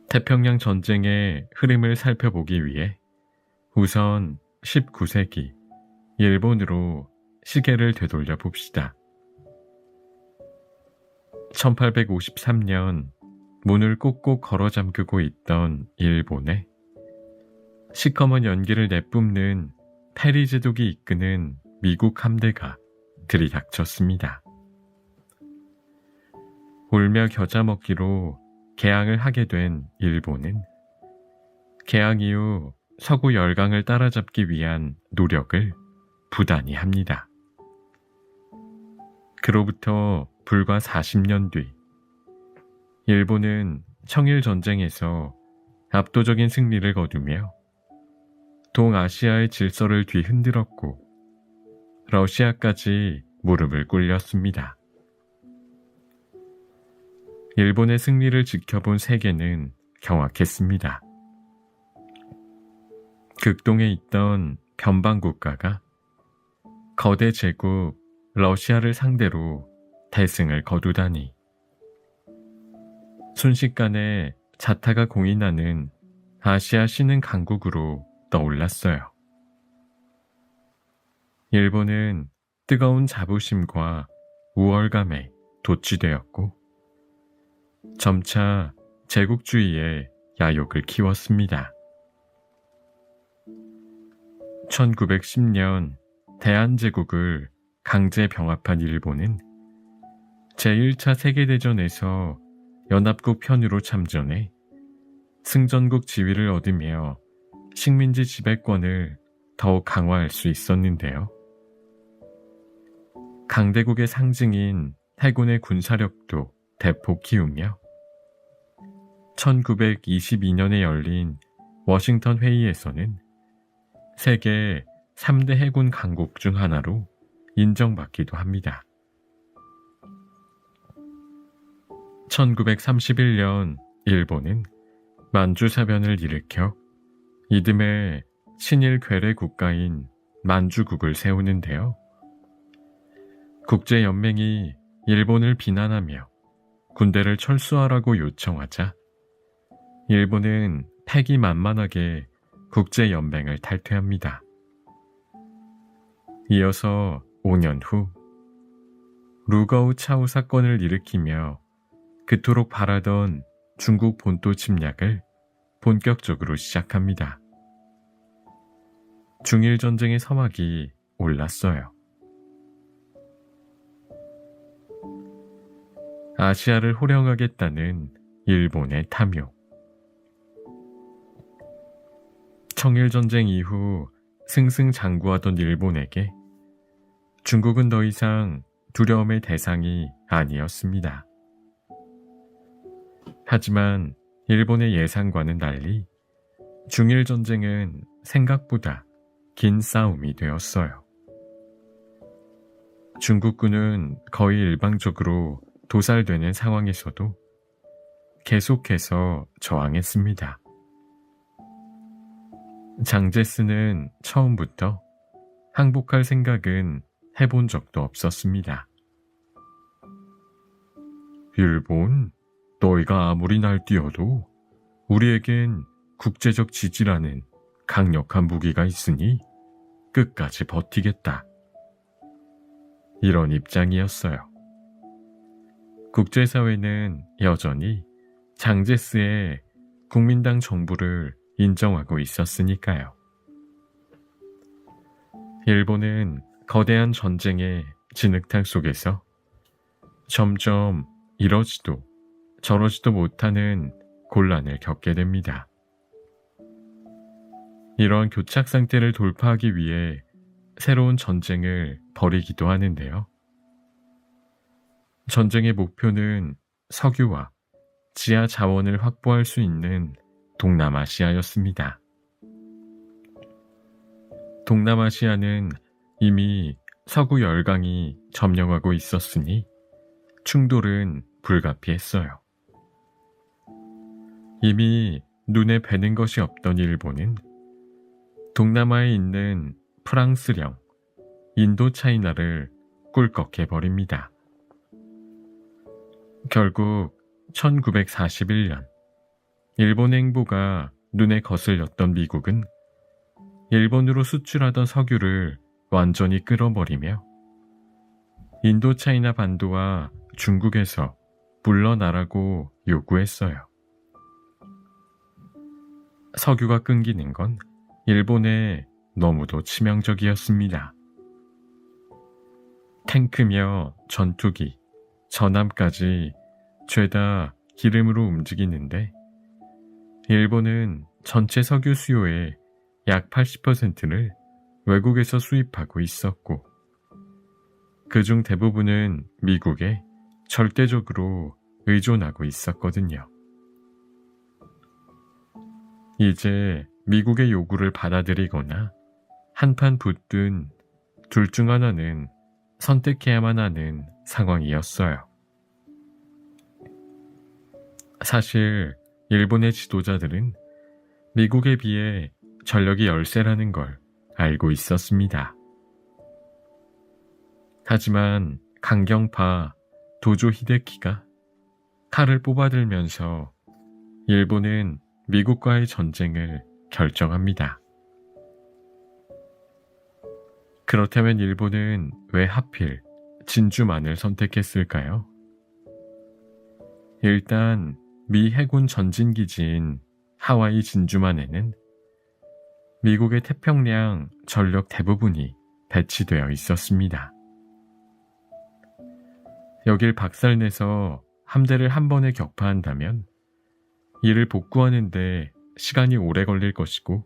태평양 전쟁의 흐름을 살펴보기 위해 우선 19세기 일본으로 시계를 되돌려 봅시다. 1853년 문을 꼭꼭 걸어 잠그고 있던 일본에 시커먼 연기를 내뿜는 페리 제독이 이끄는 미국 함대가 들이닥쳤습니다. 울며 겨자 먹기로 개항을 하게 된 일본은 개항 이후 서구 열강을 따라잡기 위한 노력을 부단히 합니다. 그로부터 불과 40년 뒤 일본은 청일전쟁에서 압도적인 승리를 거두며 동아시아의 질서를 뒤흔들었고 러시아까지 무릎을 꿇렸습니다. 일본의 승리를 지켜본 세계는 경악했습니다. 극동에 있던 변방국가가 거대 제국 러시아를 상대로 대승을 거두다니, 순식간에 자타가 공인하는 아시아 신흥 강국으로 떠올랐어요. 일본은 뜨거운 자부심과 우월감에 도취되었고 점차 제국주의의 야욕을 키웠습니다. 1910년 대한제국을 강제 병합한 일본은 제1차 세계대전에서 연합국 편으로 참전해 승전국 지위를 얻으며 식민지 지배권을 더욱 강화할 수 있었는데요. 강대국의 상징인 해군의 군사력도 대폭 키우며 1922년에 열린 워싱턴 회의에서는 세계 3대 해군 강국 중 하나로 인정받기도 합니다. 1931년 일본은 만주사변을 일으켜 이듬해 친일 괴뢰 국가인 만주국을 세우는데요. 국제연맹이 일본을 비난하며 군대를 철수하라고 요청하자 일본은 패기만만하게 국제연맹을 탈퇴합니다. 이어서 5년 후 루거우 차우 사건을 일으키며 그토록 바라던 중국 본토 침략을 본격적으로 시작합니다. 중일전쟁의 서막이 올랐어요. 아시아를 호령하겠다는 일본의 탐욕. 청일전쟁 이후 승승장구하던 일본에게 중국은 더 이상 두려움의 대상이 아니었습니다. 하지만 일본의 예상과는 달리 중일전쟁은 생각보다 긴 싸움이 되었어요. 중국군은 거의 일방적으로 도살되는 상황에서도 계속해서 저항했습니다. 장제스는 처음부터 항복할 생각은 해본 적도 없었습니다. 일본, 너희가 아무리 날뛰어도 우리에겐 국제적 지지라는 강력한 무기가 있으니 끝까지 버티겠다. 이런 입장이었어요. 국제사회는 여전히 장제스의 국민당 정부를 인정하고 있었으니까요. 일본은 거대한 전쟁의 진흙탕 속에서 점점 이러지도 저러지도 못하는 곤란을 겪게 됩니다. 이런 교착 상태를 돌파하기 위해 새로운 전쟁을 벌이기도 하는데요. 전쟁의 목표는 석유와 지하 자원을 확보할 수 있는 동남아시아였습니다. 동남아시아는 이미 서구 열강이 점령하고 있었으니 충돌은 불가피했어요. 이미 눈에 뵈는 것이 없던 일본은 동남아에 있는 프랑스령, 인도차이나를 꿀꺽해버립니다. 결국 1941년 일본의 행보가 눈에 거슬렸던 미국은 일본으로 수출하던 석유를 완전히 끌어버리며 인도차이나 반도와 중국에서 물러나라고 요구했어요. 석유가 끊기는 건 일본에 너무도 치명적이었습니다. 탱크며 전투기, 전함까지 죄다 기름으로 움직이는데 일본은 전체 석유 수요의 약 80%를 외국에서 수입하고 있었고 그중 대부분은 미국에 절대적으로 의존하고 있었거든요. 이제 미국의 요구를 받아들이거나 한판 붙든 둘 중 하나는 선택해야만 하는 상황이었어요. 사실 일본의 지도자들은 미국에 비해 전력이 열세라는 걸 알고 있었습니다. 하지만 강경파 도조 히데키가 칼을 뽑아들면서 일본은 미국과의 전쟁을 결정합니다. 그렇다면 일본은 왜 하필 진주만을 선택했을까요? 일단 미 해군 전진기지인 하와이 진주만에는 미국의 태평양 전력 대부분이 배치되어 있었습니다. 여길 박살내서 함대를 한 번에 격파한다면 이를 복구하는 데 시간이 오래 걸릴 것이고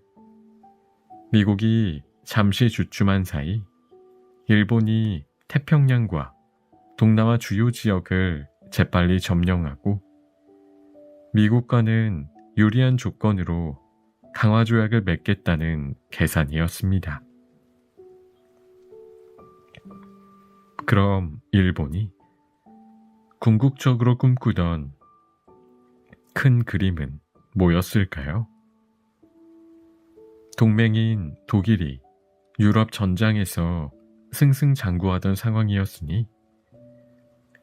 미국이 잠시 주춤한 사이 일본이 태평양과 동남아 주요 지역을 재빨리 점령하고 미국과는 유리한 조건으로 강화 조약을 맺겠다는 계산이었습니다. 그럼 일본이 궁극적으로 꿈꾸던 큰 그림은 뭐였을까요? 동맹인 독일이 유럽 전장에서 승승장구하던 상황이었으니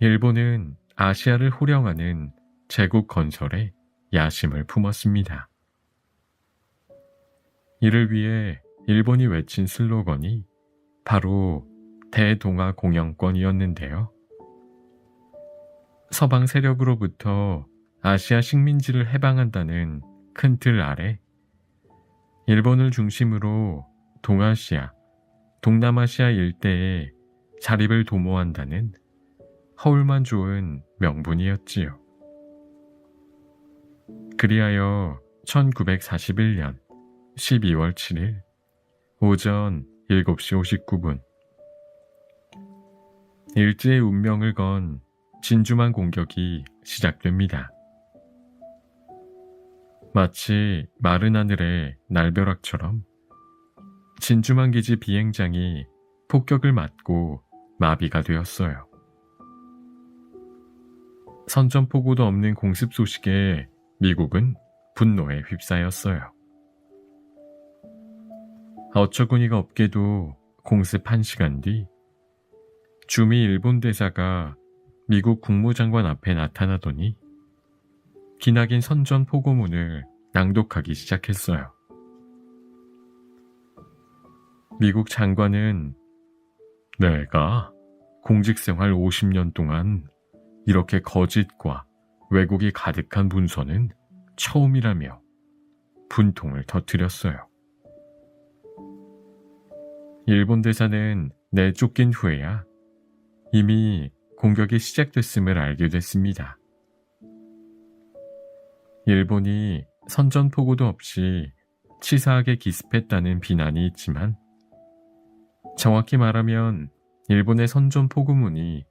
일본은 아시아를 호령하는 제국 건설에 야심을 품었습니다. 이를 위해 일본이 외친 슬로건이 바로 대동아 공영권이었는데요. 서방 세력으로부터 아시아 식민지를 해방한다는 큰 틀 아래 일본을 중심으로 동아시아, 동남아시아 일대에 자립을 도모한다는 허울만 좋은 명분이었지요. 그리하여 1941년 12월 7일 오전 7시 59분 일제의 운명을 건 진주만 공격이 시작됩니다. 마치 마른 하늘의 날벼락처럼 진주만 기지 비행장이 폭격을 맞고 마비가 되었어요. 선전포고도 없는 공습 소식에 미국은 분노에 휩싸였어요. 어처구니가 없게도 공습 1시간 뒤 주미 일본 대사가 미국 국무장관 앞에 나타나더니 기나긴 선전포고문을 낭독하기 시작했어요. 미국 장관은 내가 공직생활 50년 동안 이렇게 거짓과 왜곡이 가득한 문서는 처음이라며 분통을 터뜨렸어요. 일본 대사는 내쫓긴 후에야 이미 공격이 시작됐음을 알게 됐습니다. 일본이 선전포고도 없이 치사하게 기습했다는 비난이 있지만 정확히 말하면 일본의 선전포고문이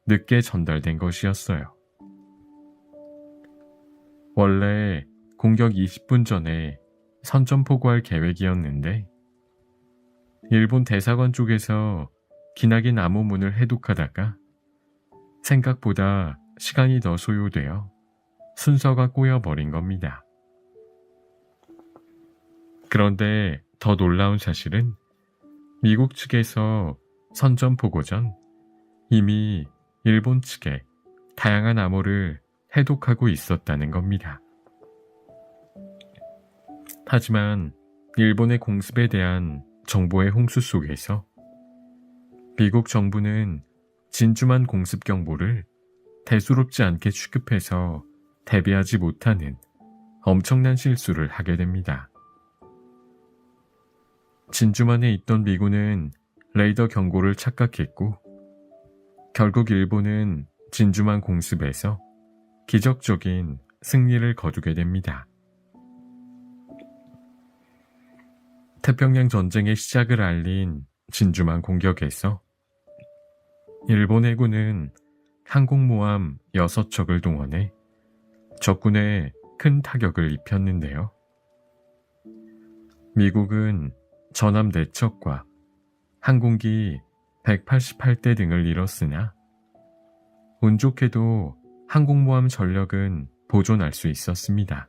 늦게 전달된 것이었어요. 원래 공격 20분 전에 선전포고할 계획이었는데 일본 대사관 쪽에서 기나긴 암호문을 해독하다가 생각보다 시간이 더 소요되어 순서가 꼬여버린 겁니다. 그런데 더 놀라운 사실은 미국 측에서 선전포고 전 이미 일본 측에 다양한 암호를 해독하고 있었다는 겁니다. 하지만 일본의 공습에 대한 정보의 홍수 속에서 미국 정부는 진주만 공습 경보를 대수롭지 않게 취급해서 대비하지 못하는 엄청난 실수를 하게 됩니다. 진주만에 있던 미군은 레이더 경고를 착각했고 결국 일본은 진주만 공습에서 기적적인 승리를 거두게 됩니다. 태평양 전쟁의 시작을 알린 진주만 공격에서 일본 해군은 항공모함 6척을 동원해 적군에 큰 타격을 입혔는데요. 미국은 전함 4척과 항공기 188대 등을 잃었으나 운 좋게도 항공모함 전력은 보존할 수 있었습니다.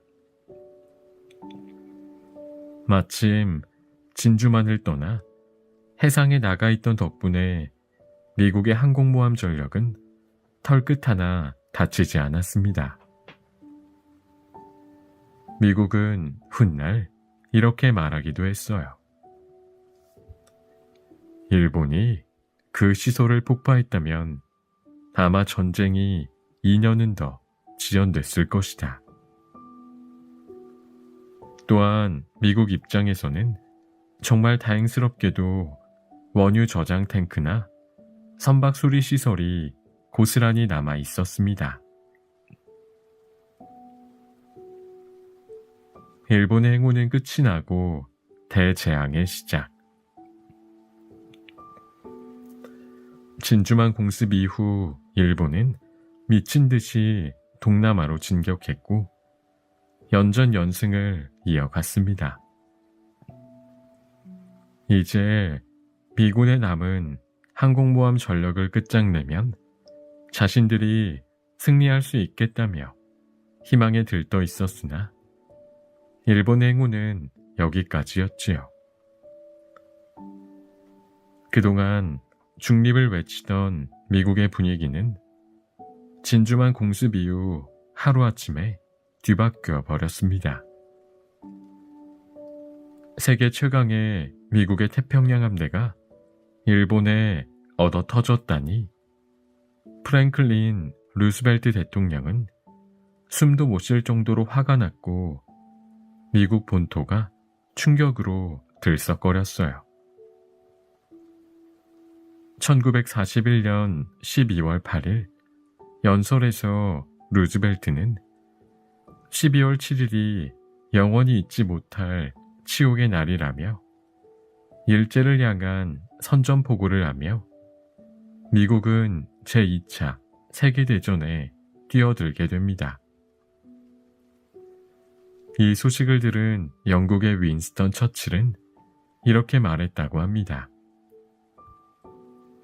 마침 진주만을 떠나 해상에 나가 있던 덕분에 미국의 항공모함 전력은 털끝 하나 다치지 않았습니다. 미국은 훗날 이렇게 말하기도 했어요. 일본이 그 시설을 폭파했다면 아마 전쟁이 2년은 더 지연됐을 것이다. 또한 미국 입장에서는 정말 다행스럽게도 원유 저장 탱크나 선박 수리 시설이 고스란히 남아 있었습니다. 일본의 행운은 끝이 나고 대재앙의 시작. 진주만 공습 이후 일본은 미친 듯이 동남아로 진격했고 연전연승을 이어갔습니다. 이제 미군의 남은 항공모함 전력을 끝장내면 자신들이 승리할 수 있겠다며 희망에 들떠 있었으나 일본의 행운은 여기까지였지요. 그동안 중립을 외치던 미국의 분위기는 진주만 공습 이후 하루아침에 뒤바뀌어 버렸습니다. 세계 최강의 미국의 태평양 함대가 일본에 얻어 터졌다니 프랭클린 루스벨트 대통령은 숨도 못 쉴 정도로 화가 났고 미국 본토가 충격으로 들썩거렸어요. 1941년 12월 8일 연설에서 루즈벨트는 12월 7일이 영원히 잊지 못할 치욕의 날이라며 일제를 향한 선전포고를 하며 미국은 제2차 세계대전에 뛰어들게 됩니다. 이 소식을 들은 영국의 윈스턴 처칠은 이렇게 말했다고 합니다.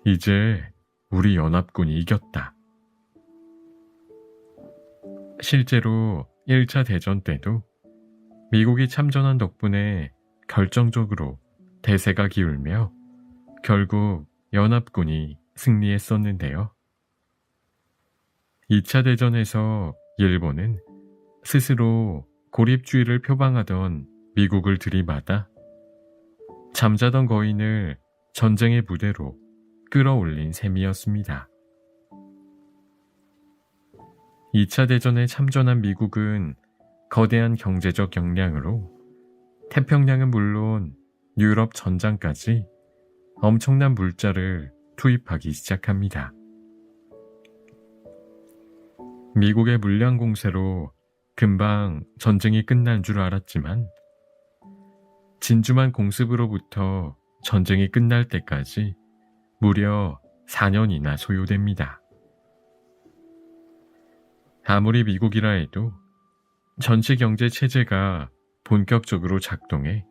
이제 우리 연합군이 이겼다. 실제로 1차 대전 때도 미국이 참전한 덕분에 결정적으로 대세가 기울며 결국 연합군이 승리했었는데요. 2차 대전에서 일본은 스스로 고립주의를 표방하던 미국을 들이받아 잠자던 거인을 전쟁의 무대로 끌어올린 셈이었습니다. 2차 대전에 참전한 미국은 거대한 경제적 역량으로 태평양은 물론 유럽 전장까지 엄청난 물자를 투입하기 시작합니다. 미국의 물량 공세로 금방 전쟁이 끝난 줄 알았지만 진주만 공습으로부터 전쟁이 끝날 때까지 무려 4년이나 소요됩니다. 아무리 미국이라 해도 전체 경제 체제가 본격적으로 작동해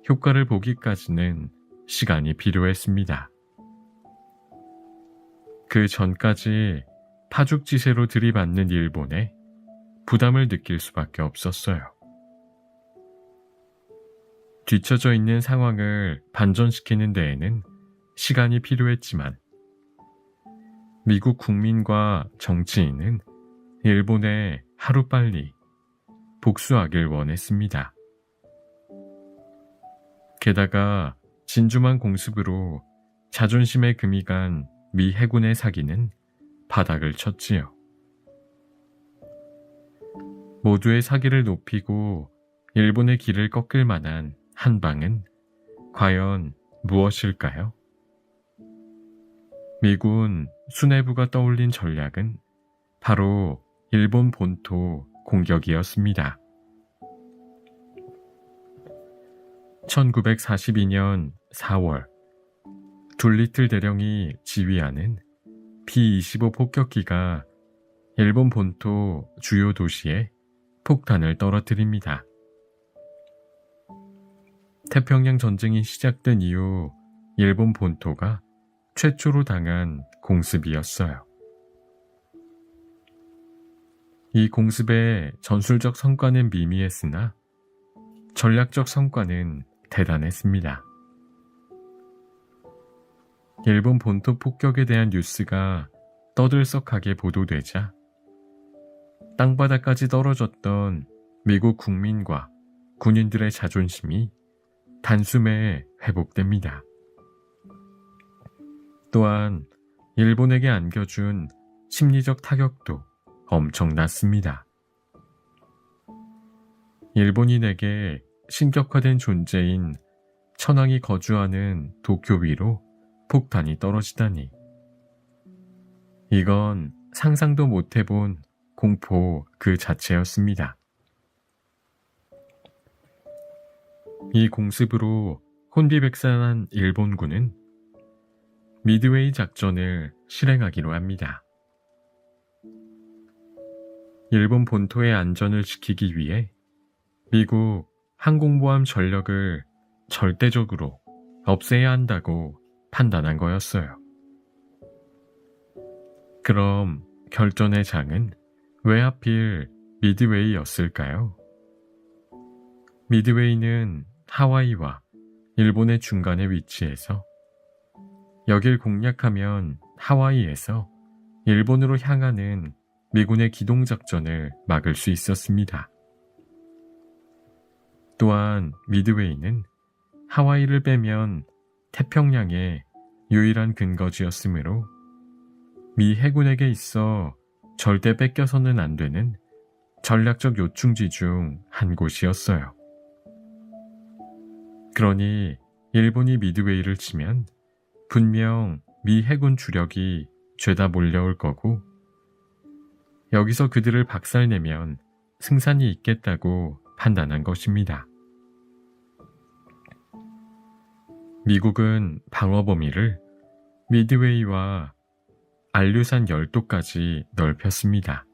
효과를 보기까지는 시간이 필요했습니다. 그 전까지 파죽지세로 들이받는 일본에 부담을 느낄 수밖에 없었어요. 뒤처져 있는 상황을 반전시키는 데에는 시간이 필요했지만 미국 국민과 정치인은 일본에 하루빨리 복수하길 원했습니다. 게다가 진주만 공습으로 자존심에 금이 간 미 해군의 사기는 바닥을 쳤지요. 모두의 사기를 높이고 일본의 길을 꺾을 만한 한 방은 과연 무엇일까요? 미군 수뇌부가 떠올린 전략은 바로 일본 본토 공격이었습니다. 1942년 4월 둘리틀 대령이 지휘하는 B-25 폭격기가 일본 본토 주요 도시에 폭탄을 떨어뜨립니다. 태평양 전쟁이 시작된 이후 일본 본토가 최초로 당한 공습이었어요. 이 공습의 전술적 성과는 미미했으나 전략적 성과는 대단했습니다. 일본 본토 폭격에 대한 뉴스가 떠들썩하게 보도되자 땅바닥까지 떨어졌던 미국 국민과 군인들의 자존심이 단숨에 회복됩니다. 또한 일본에게 안겨준 심리적 타격도 엄청났습니다. 일본인에게 신격화된 존재인 천황이 거주하는 도쿄 위로 폭탄이 떨어지다니. 이건 상상도 못해본 공포 그 자체였습니다. 이 공습으로 혼비백산한 일본군은 미드웨이 작전을 실행하기로 합니다. 일본 본토의 안전을 지키기 위해 미국 항공모함 전력을 절대적으로 없애야 한다고 판단한 거였어요. 그럼 결전의 장은 왜 하필 미드웨이였을까요? 미드웨이는 하와이와 일본의 중간에 위치해서 여길 공략하면 하와이에서 일본으로 향하는 미군의 기동작전을 막을 수 있었습니다. 또한 미드웨이는 하와이를 빼면 태평양의 유일한 근거지였으므로 미 해군에게 있어 절대 뺏겨서는 안 되는 전략적 요충지 중 한 곳이었어요. 그러니 일본이 미드웨이를 치면 분명 미 해군 주력이 죄다 몰려올 거고 여기서 그들을 박살내면 승산이 있겠다고 판단한 것입니다. 미국은 방어 범위를 미드웨이와 안류산 열도까지 넓혔습니다.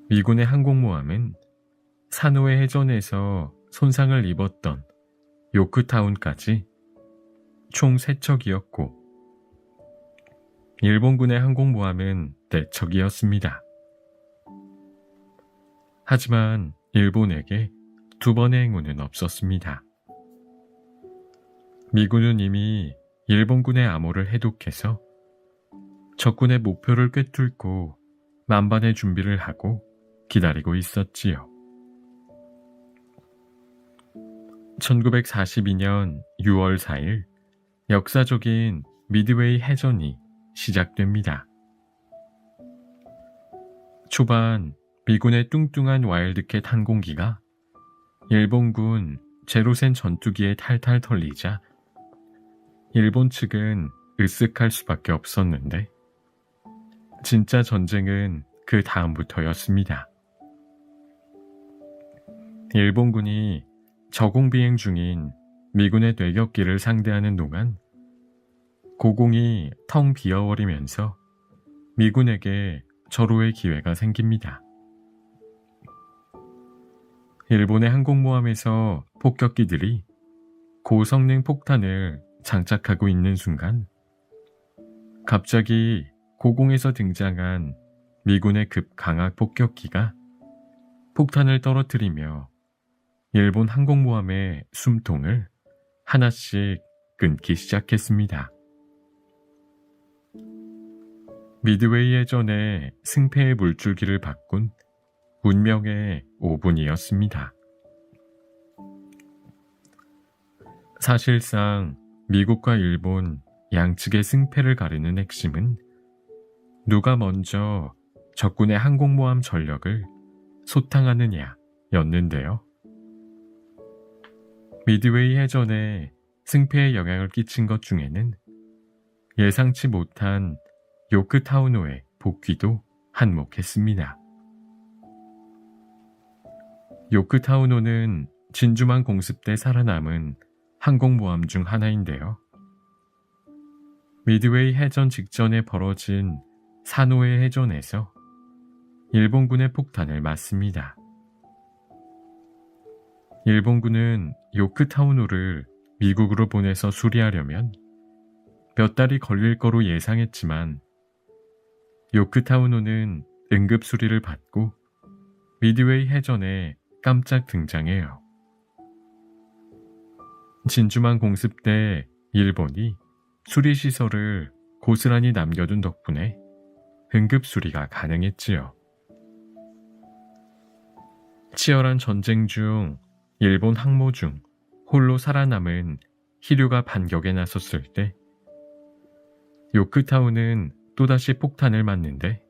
미군의 항공모함은 사노해 해전에서 손상을 입었던 요크타운까지 총 3척이었고 일본군의 항공모함은 4척이었습니다. 하지만 일본에게 두 번의 행운은 없었습니다. 미군은 이미 일본군의 암호를 해독해서 적군의 목표를 꿰뚫고 만반의 준비를 하고 기다리고 있었지요. 1942년 6월 4일 역사적인 미드웨이 해전이 시작됩니다. 초반 미군의 뚱뚱한 와일드캣 항공기가 일본군 제로센 전투기에 탈탈 털리자 일본 측은 으쓱할 수밖에 없었는데 진짜 전쟁은 그 다음부터였습니다. 일본군이 저공비행 중인 미군의 뇌격기를 상대하는 동안 고공이 텅 비어버리면서 미군에게 절호의 기회가 생깁니다. 일본의 항공모함에서 폭격기들이 고성능 폭탄을 장착하고 있는 순간 갑자기 고공에서 등장한 미군의 급강압 폭격기가 폭탄을 떨어뜨리며 일본 항공모함의 숨통을 하나씩 끊기 시작했습니다. 미드웨이 해전의 승패의 물줄기를 바꾼 운명의 5분이었습니다. 사실상 미국과 일본 양측의 승패를 가리는 핵심은 누가 먼저 적군의 항공모함 전력을 소탕하느냐였는데요. 미드웨이 해전에 승패에 영향을 끼친 것 중에는 예상치 못한 요크타우노의 복귀도 한몫했습니다. 요크타우노는 진주만 공습 때 살아남은 항공모함 중 하나인데요. 미드웨이 해전 직전에 벌어진 사노해 해전에서 일본군의 폭탄을 맞습니다. 일본군은 요크타우노를 미국으로 보내서 수리하려면 몇 달이 걸릴 거로 예상했지만 요크타우노는 응급 수리를 받고 미드웨이 해전에 깜짝 등장해요. 진주만 공습 때 일본이 수리시설을 고스란히 남겨둔 덕분에 응급 수리가 가능했지요. 치열한 전쟁 중 일본 항모 중 홀로 살아남은 히류가 반격에 나섰을 때 요크타우는 또다시 폭탄을 맞는데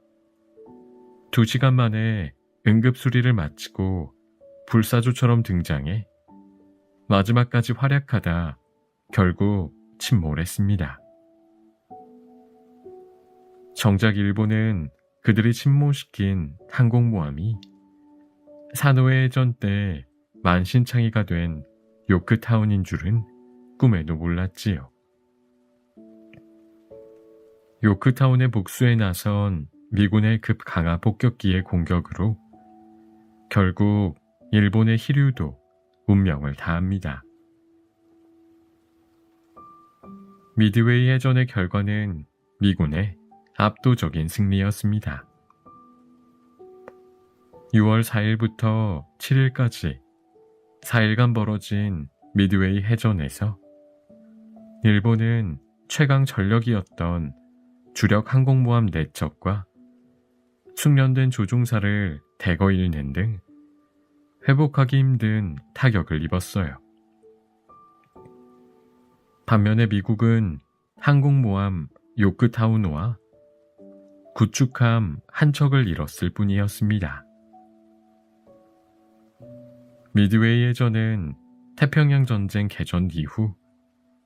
2시간 만에 응급수리를 마치고 불사조처럼 등장해 마지막까지 활약하다 결국 침몰했습니다. 정작 일본은 그들이 침몰시킨 항공모함이 사노해 해전 때 만신창이가 된 요크타운인 줄은 꿈에도 몰랐지요. 요크타운의 복수에 나선 미군의 급강화 폭격기의 공격으로 결국 일본의 히류도 운명을 다합니다. 미드웨이 해전의 결과는 미군의 압도적인 승리였습니다. 6월 4일부터 7일까지 4일간 벌어진 미드웨이 해전에서 일본은 최강 전력이었던 주력 항공모함 4척과 숙련된 조종사를 대거 잃는 등 회복하기 힘든 타격을 입었어요. 반면에 미국은 항공모함 요크타우노와 구축함 한 척을 잃었을 뿐이었습니다. 미드웨이 해전은 태평양 전쟁 개전 이후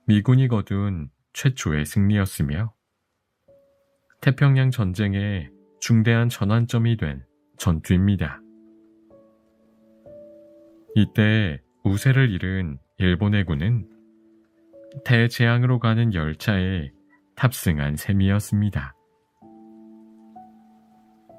미군이 거둔 최초의 승리였으며 태평양 전쟁의 중대한 전환점이 된 전투입니다. 이때 우세를 잃은 일본 해군은 대재앙으로 가는 열차에 탑승한 셈이었습니다.